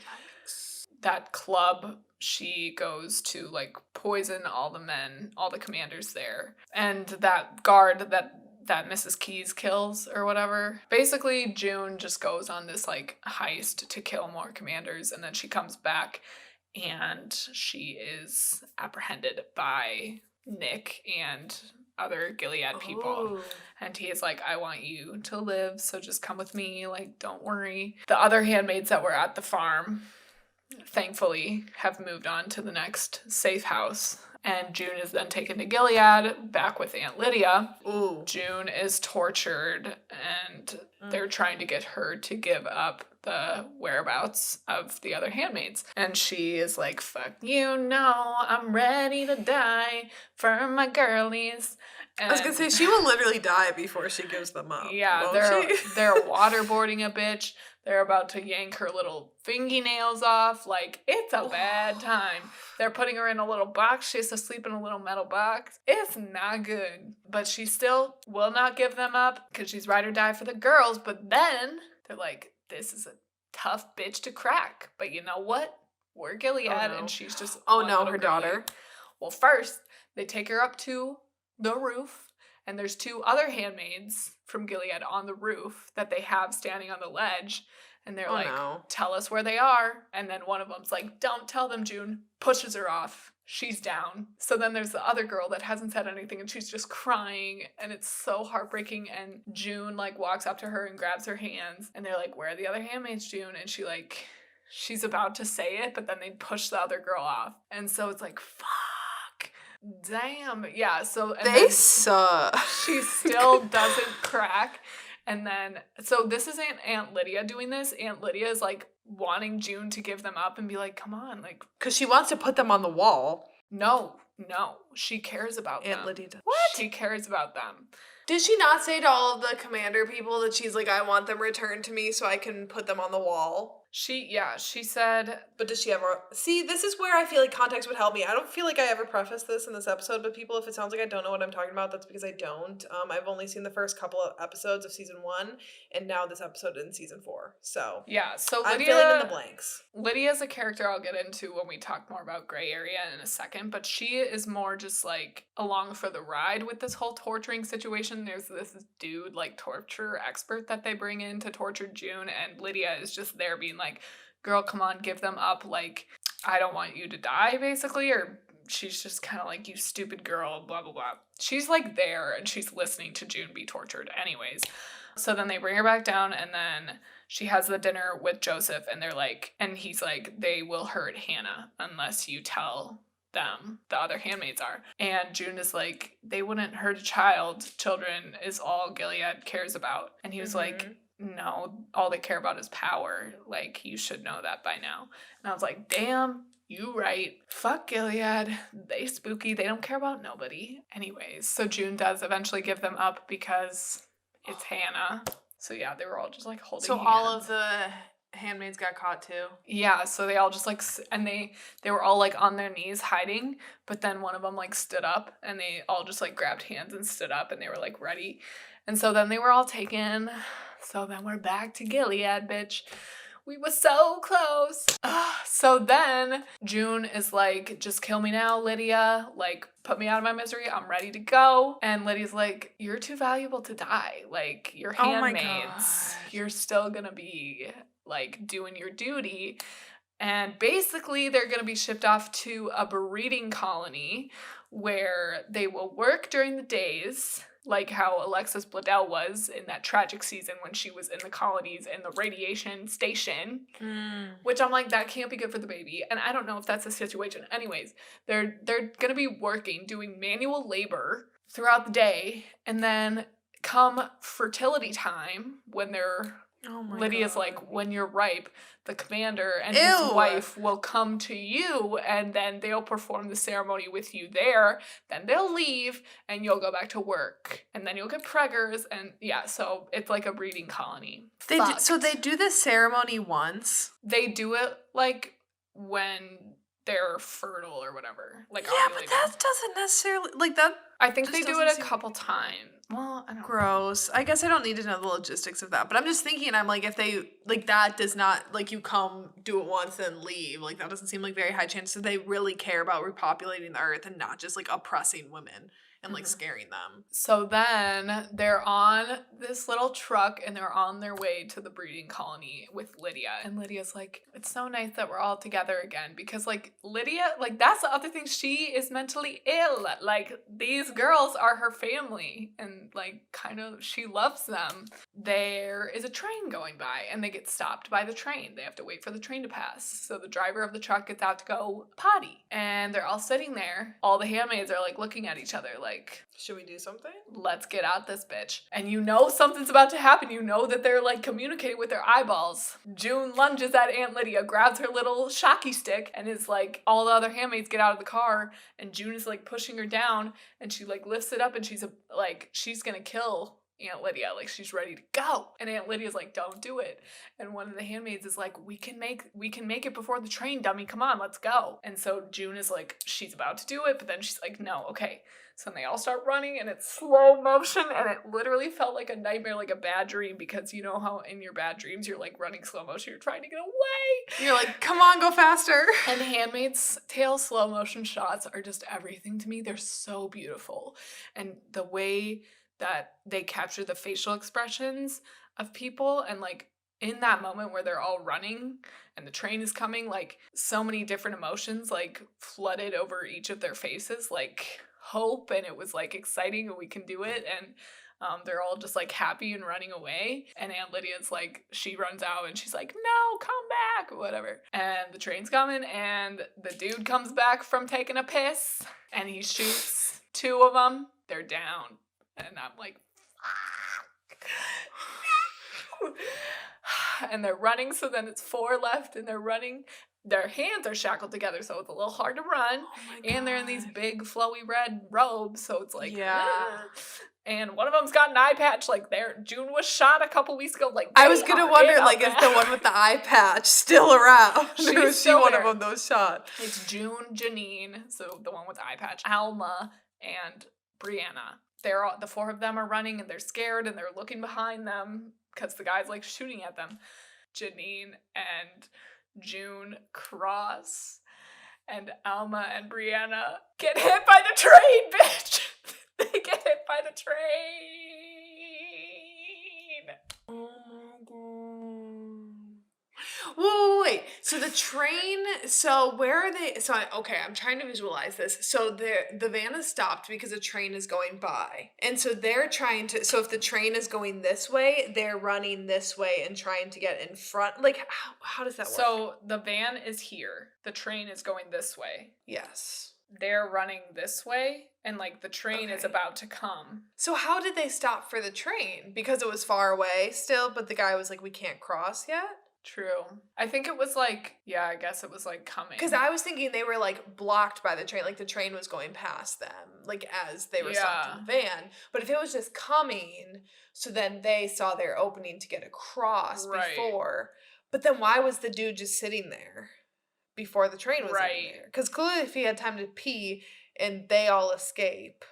That club... She goes to, like, poison all the men, all the commanders there. And that guard that Mrs. Keyes kills or whatever. Basically, June just goes on this, like, heist to kill more commanders. And then she comes back and she is apprehended by Nick and other Gilead people. And he is like, I want you to live, so just come with me. Like, don't worry. The other handmaids that were at the farm... thankfully have moved on to the next safe house, and June is then taken to Gilead back with Aunt Lydia. June is tortured, and they're trying to get her to give up the whereabouts of the other handmaids, and she is like, fuck you, no, I'm ready to die for my girlies. And I was gonna say, she will literally die before she gives them up. Yeah, they're waterboarding a bitch. They're about to yank her little fingernails off. Like, it's a bad time. They're putting her in a little box. She has to sleep in a little metal box. It's not good. But she still will not give them up because she's ride or die for the girls. But then they're like, this is a tough bitch to crack. But you know what? We're Gilead, and she's just... her daughter. Well, first, they take her up to the roof, and there's 2 other handmaids from Gilead on the roof that they have standing on the ledge, and they're tell us where they are. And then one of them's like, don't tell them, June. Pushes her off. She's down. So then there's the other girl that hasn't said anything, and she's just crying, and it's so heartbreaking. And June like walks up to her and grabs her hands, and they're like, where are the other handmaids, June? And she's about to say it, but then they push the other girl off. And so it's like, fuck. Damn. Yeah. So and They then suck. she still doesn't crack. And then, so this isn't Aunt Lydia doing this. Aunt Lydia is like wanting June to give them up and be like, come on, like. Because she wants to put them on the wall. No. She cares about Aunt them. Lydia does. What? She cares about them. Did she not say to all of the commander people that she's like, I want them returned to me so I can put them on the wall? She said. But does she ever... See, this is where I feel like context would help me. I don't feel like I ever prefaced this in this episode, but people, if it sounds like I don't know what I'm talking about, that's because I don't. I've only seen the first couple of episodes of season 1, and now this episode in season 4. So... Yeah, so I'm filling in the blanks. Lydia's a character I'll get into when we talk more about Gray Area in a second, but she is more just like along for the ride with this whole torturing situation. There's this dude, like torture expert that they bring in to torture June, and Lydia is just there being like, girl, come on, give them up, like, I don't want you to die, basically, or she's just kind of like, you stupid girl, blah, blah, blah. She's like there, and she's listening to June be tortured anyways. So then they bring her back down, and then she has the dinner with Joseph, and they're like, and he's like, they will hurt Hannah unless you tell them the other handmaids are. And June is like, they wouldn't hurt a child. Children is all Gilead cares about. And he was like, no, all they care about is power. Like, you should know that by now. And I was like, damn, you right. Fuck Gilead. They spooky. They don't care about nobody. Anyways, so June does eventually give them up because it's Hannah. So yeah, they were all just like holding hands. So all of the handmaids got caught too? Yeah, so they all just like, and they were all like on their knees hiding, but then one of them like stood up, and they all just like grabbed hands and stood up, and they were like ready. And so then they were all taken. So then we're back to Gilead, bitch. We were so close. So then June is like, just kill me now, Lydia. Like, put me out of my misery. I'm ready to go. And Lydia's like, you're too valuable to die. Like, you're handmaids. You're still gonna be like doing your duty. And basically they're gonna be shipped off to a breeding colony where they will work during the days, like how Alexis Bledel was in that tragic season when she was in the colonies in the radiation station, which I'm like, that can't be good for the baby. And I don't know if that's the situation. Anyways, they're going to be working, doing manual labor throughout the day. And then come fertility time, when they're... Lydia's God. Like, when you're ripe, the commander and his wife will come to you, and then they'll perform the ceremony with you there. Then they'll leave, and you'll go back to work. And then you'll get preggers, and yeah, so it's like a breeding colony. So they do this ceremony once? They do it, like, when they're fertile or whatever. Like, yeah, but that doesn't necessarily, like, that... I think they do it a couple times. Well, I don't know. Gross. I guess I don't need to know the logistics of that. But I'm just thinking, I'm like, if they, like, that does not, like, you come, do it once, then leave. Like, that doesn't seem like very high chance that they really care about repopulating the earth and not just, like, oppressing women and, like, scaring them. So then they're on this little truck, and they're on their way to the breeding colony with Lydia. And Lydia's like, it's so nice that we're all together again. Because, like, Lydia, like, that's the other thing. She is mentally ill. Like, these girls are her family. And, like, kind of, she loves them. There is a train going by, and they get stopped by the train. They have to wait for the train to pass. So the driver of the truck gets out to go potty. And they're all sitting there. All the handmaids are, like, looking at each other, like, should we do something? Let's get out this bitch. And you know something's about to happen. You know that they're like communicating with their eyeballs. June lunges at Aunt Lydia, grabs her little shocky stick, and is like, all the other handmaids get out of the car, and June is like pushing her down, and she like lifts it up, and she's she's gonna kill Aunt Lydia. Like, she's ready to go. And Aunt Lydia's like, don't do it. And one of the handmaids is like, we can make it before the train, dummy. Come on, let's go. And so June is like, she's about to do it, but then she's like, no, okay. So then they all start running, and it's slow motion, and it literally felt like a nightmare, like a bad dream, because you know how in your bad dreams you're like running slow motion, you're trying to get away. You're like, come on, go faster. And Handmaid's Tale slow motion shots are just everything to me. They're so beautiful. And the way that they capture the facial expressions of people, and like in that moment where they're all running and the train is coming, like so many different emotions like flooded over each of their faces, like hope and it was like exciting and we can do it. And they're all just like happy and running away. And Aunt Lydia's like, she runs out and she's like, no, come back, or whatever. And the train's coming and the dude comes back from taking a piss and he shoots 2 of them. They're down. And I'm like, fuck. And they're running, so then it's 4 left and they're running. Their hands are shackled together, so it's a little hard to run. And they're in these big flowy red robes, so it's like, And one of them's got an eye patch. Like, June was shot a couple weeks ago. Like, I was gonna wonder, like, is the one with the eye patch still around? She's still one of them that was shot. It's June, Janine, so the one with the eye patch, Alma, and Brianna. The 4 of them are running and they're scared and they're looking behind them because the guy's like shooting at them. Janine and June cross, and Alma and Brianna get hit by the train, bitch. They get hit by the train. Oh my god. Whoa, wait. So the train, so where are they? So, I'm trying to visualize this. So the van is stopped because a train is going by. And so they're trying to, so if the train is going this way, they're running this way and trying to get in front. Like, how does that work? So the van is here. The train is going this way. Yes. They're running this way, and like the train is about to come. So how did they stop for the train? Because it was far away still, but the guy was like, we can't cross yet? True. I think it was like, I guess it was like coming. Because I was thinking they were like blocked by the train, like the train was going past them, like as they were stopped in the van. But if it was just coming, so then they saw their opening to get across before. But then why was the dude just sitting there before the train was in there? Because clearly if he had time to pee and they all escape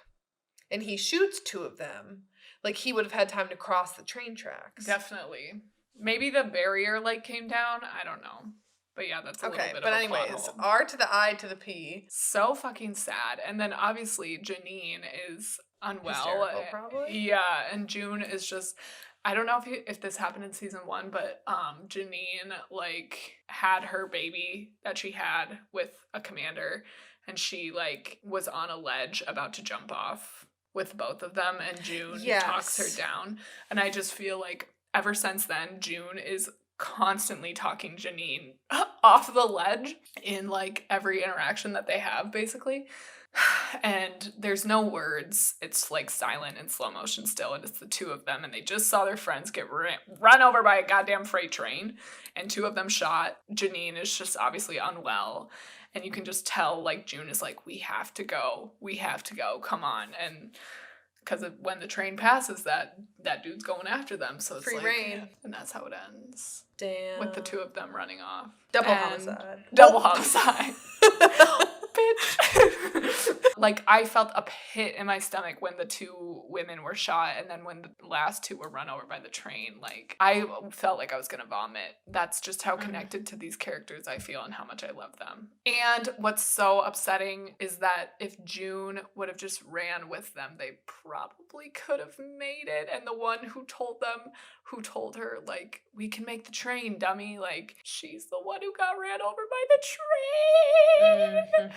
and he shoots 2 of them, like he would have had time to cross the train tracks. Definitely. Maybe the barrier like came down. I don't know. But yeah, that's a little bit of a plot hole. Anyways, R to the I to the P. So fucking sad. And then obviously Janine is unwell. Hysterical, probably. Yeah, and June is just, I don't know if this happened in season 1, but Janine like had her baby that she had with a commander, and she like was on a ledge about to jump off with both of them, and June talks her down. And I just feel like ever since then, June is constantly talking Janine off the ledge in like every interaction that they have, basically. And there's no words. It's like silent in slow motion still, and it's the 2 of them, and they just saw their friends get run over by a goddamn freight train, and 2 of them shot. Janine is just obviously unwell, and you can just tell like June is like, we have to go, come on. And because when the train passes, that dude's going after them, so it's free like, reign. And that's how it ends. Damn. With the 2 of them running off. Double homicide. Double homicide. Bitch. Like, I felt a pit in my stomach when the 2 women were shot, and then when the last 2 were run over by the train. Like, I felt like I was gonna vomit. That's just how connected to these characters I feel and how much I love them. And what's so upsetting is that if June would have just ran with them, they probably could have made it. And the one who told her, like, we can make the train, dummy. Like, she's the one who got ran over by the train.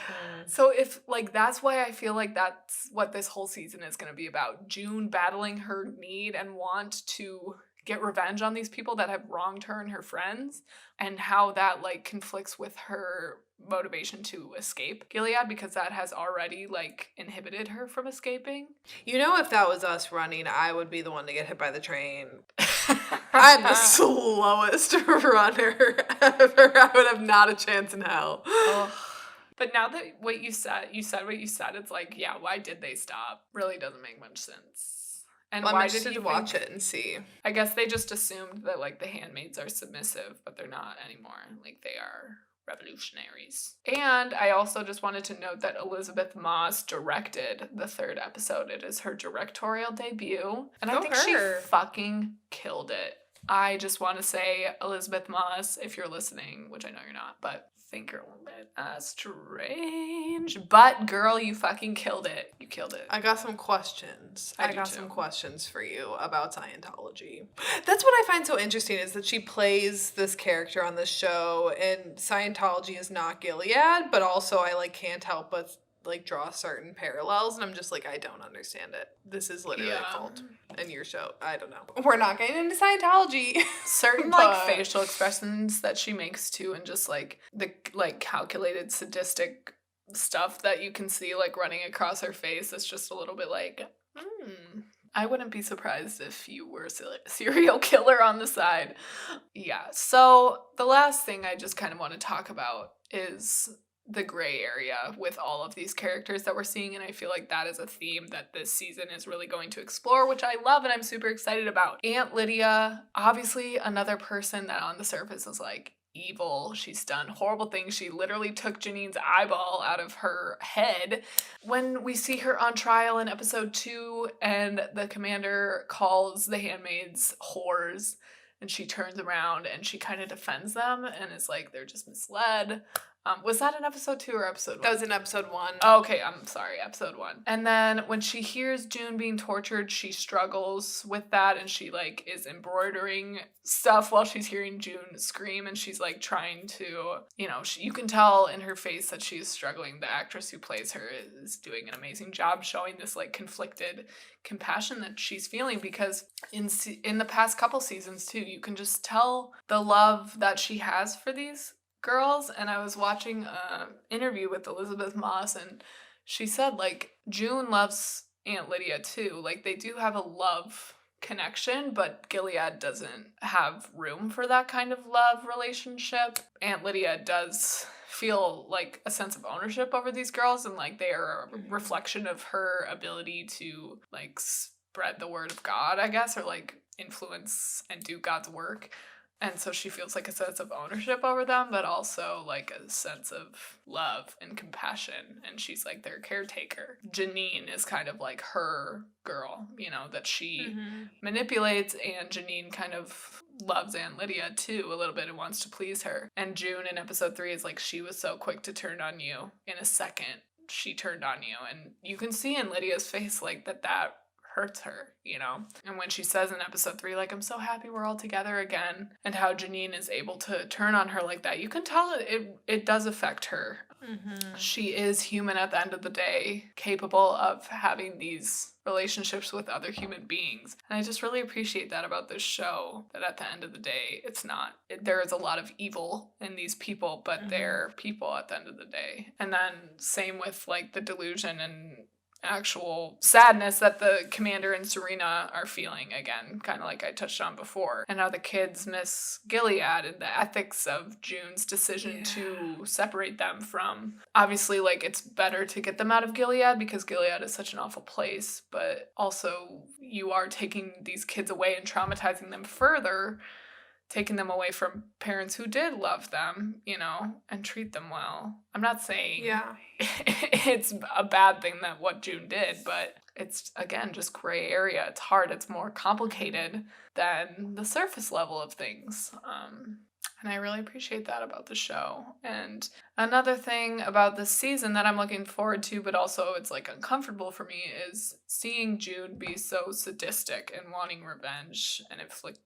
So if, like, that's why I feel like that's what this whole season is going to be about. June battling her need and want to get revenge on these people that have wronged her and her friends, and how that, like, conflicts with her motivation to escape Gilead, because that has already, like, inhibited her from escaping. You know, if that was us running, I would be the one to get hit by the train. I'm the slowest runner ever. I would have not a chance in hell. But now that what you said, it's like, yeah, why did they stop? Really doesn't make much sense. And I'm why interested to watch it and see. I guess they just assumed that, like, the handmaids are submissive, but they're not anymore. Like, they are revolutionaries. And I also just wanted to note that Elizabeth Moss directed the 3rd episode. It is her directorial debut. And I think she fucking killed it. I just want to say, Elizabeth Moss, if you're listening, which I know you're not, but think you're a little bit strange. But girl, you fucking killed it. You killed it. I got some questions. I got some questions for you about Scientology. That's what I find so interesting, is that she plays this character on this show, and Scientology is not Gilead, but also I, like, can't help but like draw certain parallels, and I'm just like, I don't understand it. This is literally a cult in your show. I don't know. We're not getting into Scientology. Certain like facial expressions that she makes too, and just like the like calculated sadistic stuff that you can see like running across her face. It's just a little bit like, I wouldn't be surprised if you were a serial killer on the side. Yeah. So the last thing I just kind of want to talk about is the gray area with all of these characters that we're seeing, and I feel like that is a theme that this season is really going to explore, which I love and I'm super excited about. Aunt Lydia, obviously another person that on the surface is like evil. She's done horrible things. She literally took Janine's eyeball out of her head. When we see her on trial in episode 2 and the commander calls the handmaids whores, and she turns around and she kind of defends them and is like, they're just misled. Was that in episode 2 or episode 1? That was in episode 1. Okay, I'm sorry, episode 1. And then when she hears June being tortured, she struggles with that, and she like is embroidering stuff while she's hearing June scream, and she's like trying to, you know, you can tell in her face that she's struggling. The actress who plays her is doing an amazing job showing this like conflicted compassion that she's feeling, because in the past couple seasons too, you can just tell the love that she has for these girls. And I was watching an interview with Elizabeth Moss, and she said like June loves Aunt Lydia too. Like they do have a love connection, but Gilead doesn't have room for that kind of love relationship. Aunt Lydia does feel like a sense of ownership over these girls, and like they are a reflection of her ability to like spread the word of God, I guess, or like influence and do God's work. And so she feels like a sense of ownership over them, but also like a sense of love and compassion. And she's like their caretaker. Janine is kind of like her girl, you know, that she manipulates. And Janine kind of loves Aunt Lydia too a little bit and wants to please her. And June in episode 3 is like, she was so quick to turn on you. In a second, she turned on you. And you can see in Lydia's face like that hurts her, you know? And when she says in episode 3, like, I'm so happy we're all together again, and how Janine is able to turn on her like that, you can tell it does affect her. She is human at the end of the day, capable of having these relationships with other human beings. And I just really appreciate that about this show, that at the end of the day, there is a lot of evil in these people, but they're people at the end of the day. And then same with like the delusion and actual sadness that the commander and Serena are feeling, again, kind of like I touched on before, and how the kids miss Gilead and the ethics of June's decision to separate them from, obviously, like, it's better to get them out of Gilead because Gilead is such an awful place, but also you are taking these kids away and traumatizing them further, taking them away from parents who did love them, you know, and treat them well. I'm not saying it's a bad thing that what June did, but it's, again, just gray area. It's hard. It's more complicated than the surface level of things. And I really appreciate that about the show. And another thing about this season that I'm looking forward to, but also it's like uncomfortable for me, is seeing June be so sadistic and wanting revenge and inflict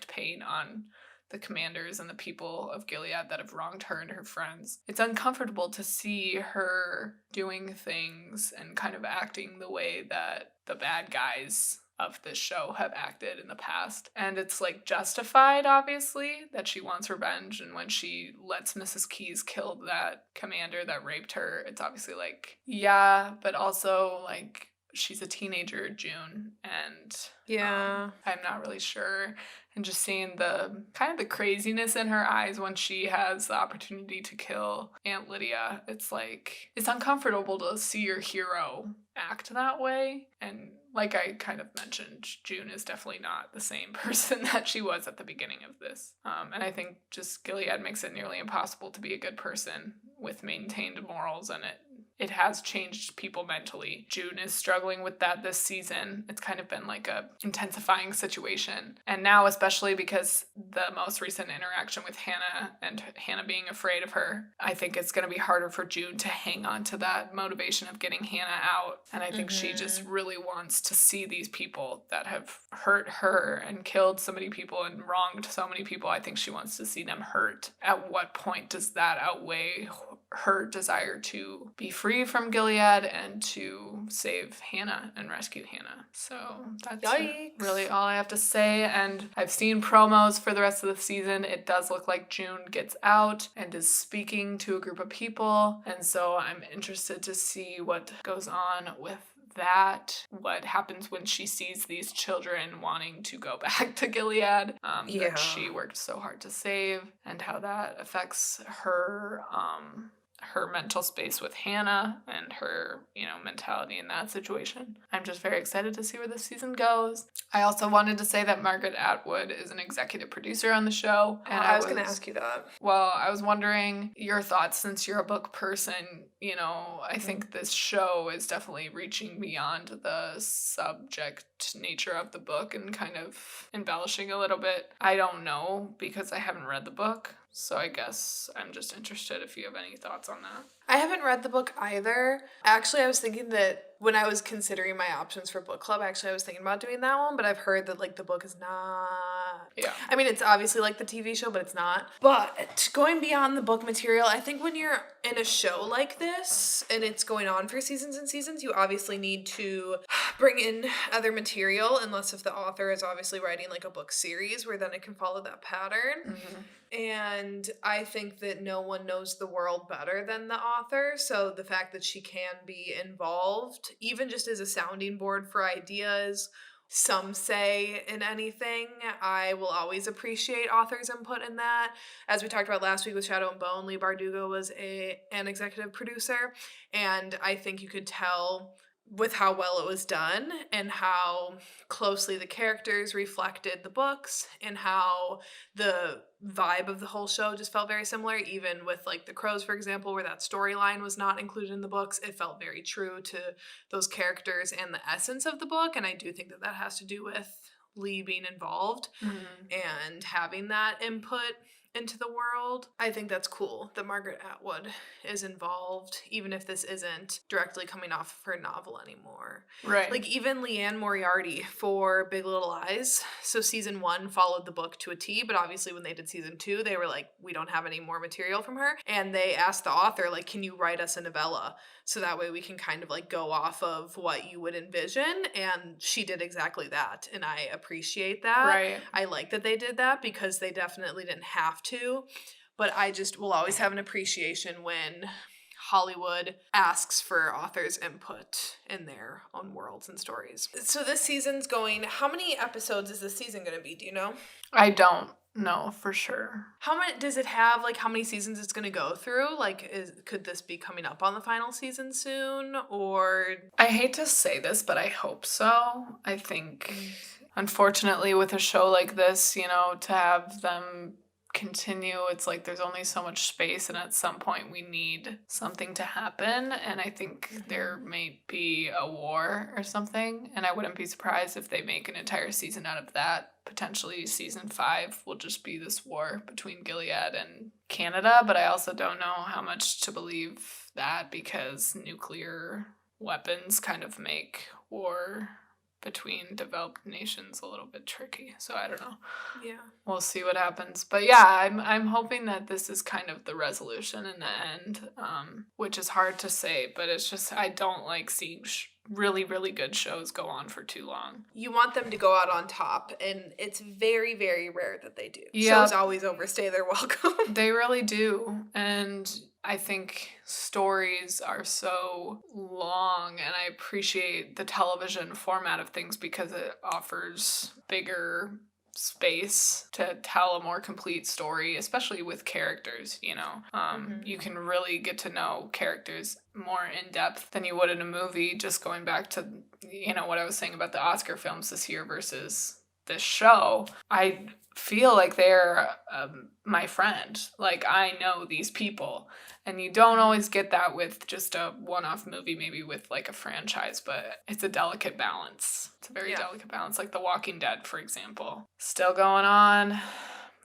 pain on the commanders and the people of Gilead that have wronged her and her friends. It's uncomfortable to see her doing things and kind of acting the way that the bad guys of this show have acted in the past. And it's like justified, obviously, that she wants revenge. And when she lets Mrs. Keyes kill that commander that raped her, it's obviously like, yeah, but also like, she's a teenager, June, and I'm not really sure. And just seeing the kind of the craziness in her eyes when she has the opportunity to kill Aunt Lydia, it's like, it's uncomfortable to see your hero act that way. And like I kind of mentioned, June is definitely not the same person that she was at the beginning of this. And I think just Gilead makes it nearly impossible to be a good person with maintained morals, and it has changed people mentally. June is struggling with that this season. It's kind of been like a intensifying situation. And now, especially because the most recent interaction with Hannah and Hannah being afraid of her, I think it's going to be harder for June to hang on to that motivation of getting Hannah out. And I think she just really wants to see these people that have hurt her and killed so many people and wronged so many people. I think she wants to see them hurt. At what point does that outweigh her desire to be free from Gilead and to save Hannah and rescue Hannah. So that's really all I have to say. And I've seen promos for the rest of the season. It does look like June gets out and is speaking to a group of people. And so I'm interested to see what goes on with that, what happens when she sees these children wanting to go back to Gilead, that she worked so hard to save, and how that affects her mental space with Hannah and her, mentality in that situation. I'm just very excited to see where this season goes. I also wanted to say that Margaret Atwood is an executive producer on the show. And I was going to ask you that. Well, I was wondering your thoughts since you're a book person. I think this show is definitely reaching beyond the subject nature of the book and kind of embellishing a little bit. I don't know because I haven't read the book. So I guess I'm just interested if you have any thoughts on that. I haven't read the book either. Actually, I was thinking that when I was considering my options for book club, I was thinking about doing that one, but I've heard that, the book is not... Yeah. I mean, it's obviously like the TV show, but it's not. But going beyond the book material, I think when you're in a show like this, and it's going on for seasons and seasons, you obviously need to bring in other material, unless if the author is obviously writing, a book series, where then it can follow that pattern. Mm-hmm. And I think that no one knows the world better than the author. So the fact that she can be involved, even just as a sounding board for ideas, some say in anything, I will always appreciate authors' input in that. As we talked about last week with Shadow and Bone, Leigh Bardugo was an executive producer. And I think you could tell with how well it was done and how closely the characters reflected the books and how the vibe of the whole show just felt very similar. Even with the Crows, for example, where that storyline was not included in the books, it felt very true to those characters and the essence of the book. And I do think that has to do with Leigh being involved and having that input into the world. I think that's cool that Margaret Atwood is involved, even if this isn't directly coming off of her novel anymore. Right. Even Leanne Moriarty for Big Little Lies. So season 1 followed the book to a T, but obviously when they did season 2, they were we don't have any more material from her. And they asked the author, can you write us a novella? So that way we can kind of go off of what you would envision. And she did exactly that. And I appreciate that. Right. I like that they did that because they definitely didn't have to. But I just will always have an appreciation when Hollywood asks for authors' input in their own worlds and stories. So this season's going, how many episodes is this season going to be? Do you know? I don't know for sure. How many does it have? How many seasons it's going to go through? Could this be coming up on the final season soon? Or I hate to say this, but I hope so. I think, unfortunately, with a show like this, to have them continue, it's there's only so much space, and at some point we need something to happen, and I think there may be a war or something, and I wouldn't be surprised if they make an entire season out of that. Potentially season 5 will just be this war between Gilead and Canada, but I also don't know how much to believe that because nuclear weapons kind of make war between developed nations a little bit tricky. So I don't know. Yeah. We'll see what happens. But yeah, I'm hoping that this is kind of the resolution in the end, which is hard to say, but it's just I don't like seeing really, really good shows go on for too long. You want them to go out on top, and it's very, very rare that they do. Yeah. Shows always overstay their welcome. They really do. And I think stories are so long, and I appreciate the television format of things because it offers bigger space to tell a more complete story, especially with characters, You can really get to know characters more in depth than you would in a movie, just going back to, what I was saying about the Oscar films this year versus this show. I feel like they're my friend. I know these people. And you don't always get that with just a one-off movie, maybe with a franchise, but it's a delicate balance. It's a very delicate balance, like The Walking Dead, for example. Still going on.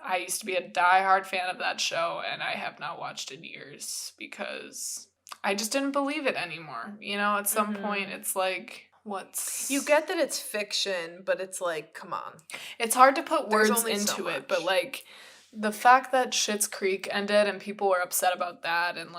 I used to be a diehard fan of that show, and I have not watched in years because I just didn't believe it anymore. At some point, it's what's... You get that it's fiction, but it's come on. It's hard to put words into it, but the fact that Schitt's Creek ended and people were upset about that, and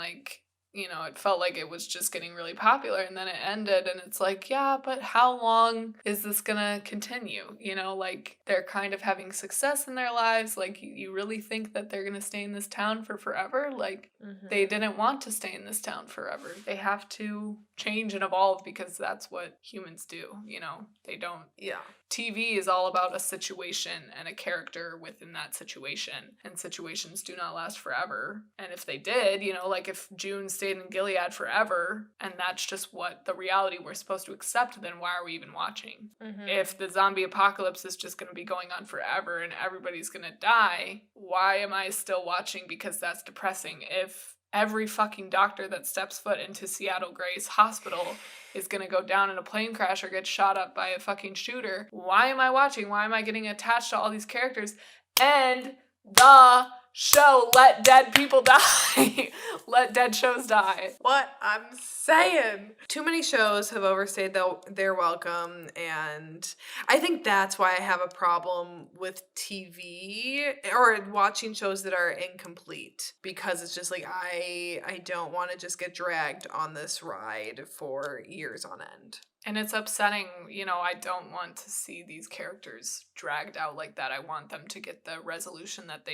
you know, it felt like it was just getting really popular, and then it ended, and it's like, yeah, but how long is this gonna continue? You know, like, they're kind of having success in their lives. Like, you really think that they're gonna stay in this town for forever? Like, they didn't want to stay in this town forever. They have to change and evolve because that's what humans do, you know? They don't. Yeah. TV is all about a situation and a character within that situation, and situations do not last forever. And if they did, you know, like if June stayed in Gilead forever, and that's just what the reality we're supposed to accept, then why are we even watching? If the zombie apocalypse is just going to be going on forever and everybody's going to die, why am I still watching? Because that's depressing. If every fucking doctor that steps foot into Seattle Grace Hospital is gonna go down in a plane crash or get shot up by a fucking shooter, why am I watching? Why am I getting attached to all these characters? And the show let dead people die. Let dead shows die. What I'm saying. Too many shows have overstayed their welcome, and I think that's why I have a problem with TV or watching shows that are incomplete, because it's just like I don't want to just get dragged on this ride for years on end. And it's upsetting, you know, I don't want to see these characters dragged out like that. I want them to get the resolution that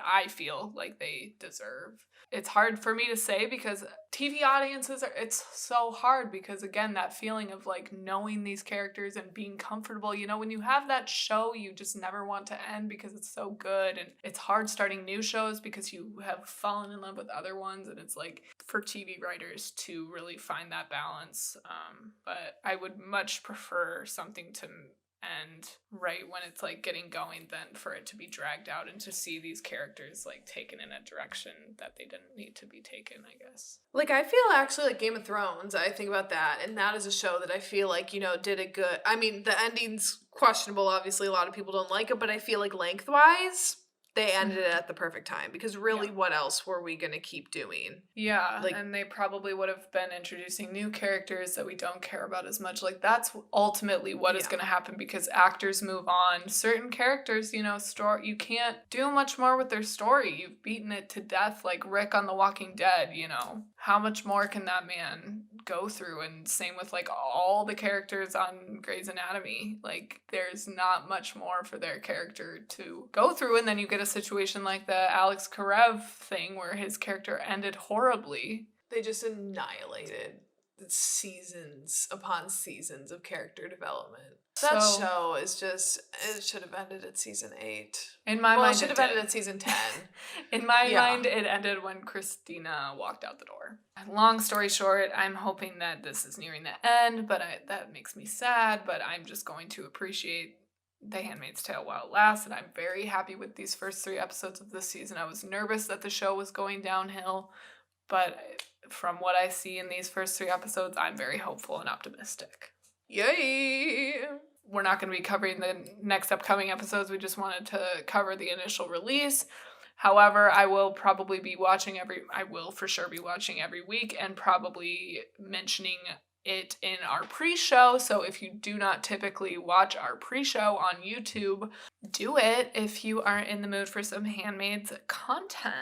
I feel like they deserve. It's hard for me to say because TV audiences it's so hard because, again, that feeling of like knowing these characters and being comfortable, you know, when you have that show, you just never want to end because it's so good. And it's hard starting new shows because you have fallen in love with other ones. And it's like for TV writers to really find that balance. But I would much prefer something to end right when it's like getting going than for it to be dragged out and to see these characters like taken in a direction that they didn't need to be taken, I guess. Like, I feel actually like Game of Thrones, I think about that, and that is a show that I feel like, you know, did a good, I mean, the ending's questionable, obviously a lot of people don't like it, but I feel like lengthwise, they ended it at the perfect time, because really what else were we going to keep doing? Yeah, like, and they probably would have been introducing new characters that we don't care about as much. Like, that's ultimately what is going to happen because actors move on. Certain characters, you know, you can't do much more with their story. You've beaten it to death, like Rick on The Walking Dead, you know. How much more can that man go through? And same with, like, all the characters on Grey's Anatomy. Like, there's not much more for their character to go through, and then you get a situation like the Alex Karev thing where his character ended horribly. They just annihilated seasons upon seasons of character development. That show is just, it should have ended at season 8. In my mind, it should have ended at season 10. In my mind, it ended when Christina walked out the door. Long story short, I'm hoping that this is nearing the end, but that makes me sad, but I'm just going to appreciate The Handmaid's Tale while it lasts, and I'm very happy with these first 3 episodes of this season. I was nervous that the show was going downhill, but from what I see in these first 3 episodes, I'm very hopeful and optimistic. Yay! We're not going to be covering the next upcoming episodes. We just wanted to cover the initial release. However, I will for sure be watching every week and probably mentioning it in our pre-show. So if you do not typically watch our pre-show on YouTube, do it if you are in the mood for some Handmaid's content.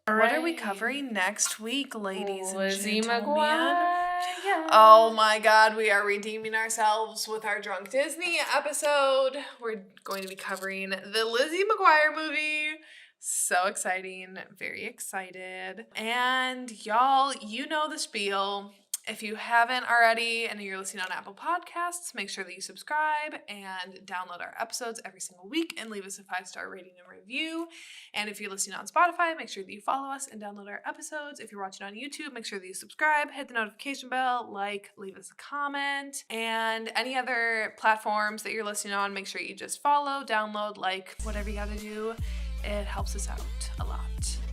What are we covering next week, ladies Lizzie and gentlemen? McGuire. Yeah. Oh my God, we are redeeming ourselves with our Drunk Disney episode. We're going to be covering the Lizzie McGuire movie. So exciting, very excited. And y'all, you know the spiel. If you haven't already and you're listening on Apple Podcasts, make sure that you subscribe and download our episodes every single week and leave us a 5-star rating and review. And if you're listening on Spotify, make sure that you follow us and download our episodes. If you're watching on YouTube, make sure that you subscribe, hit the notification bell, leave us a comment. And any other platforms that you're listening on, make sure you just follow, download, whatever you gotta do. It helps us out a lot.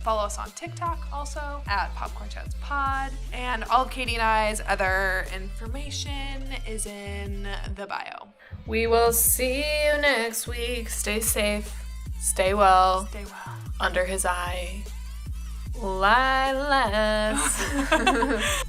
Follow us on TikTok also at Popcorn Chats Pod. And all of Katie and I's other information is in the bio. We will see you next week. Stay safe. Stay well. Stay well. Under his eye. Lie less.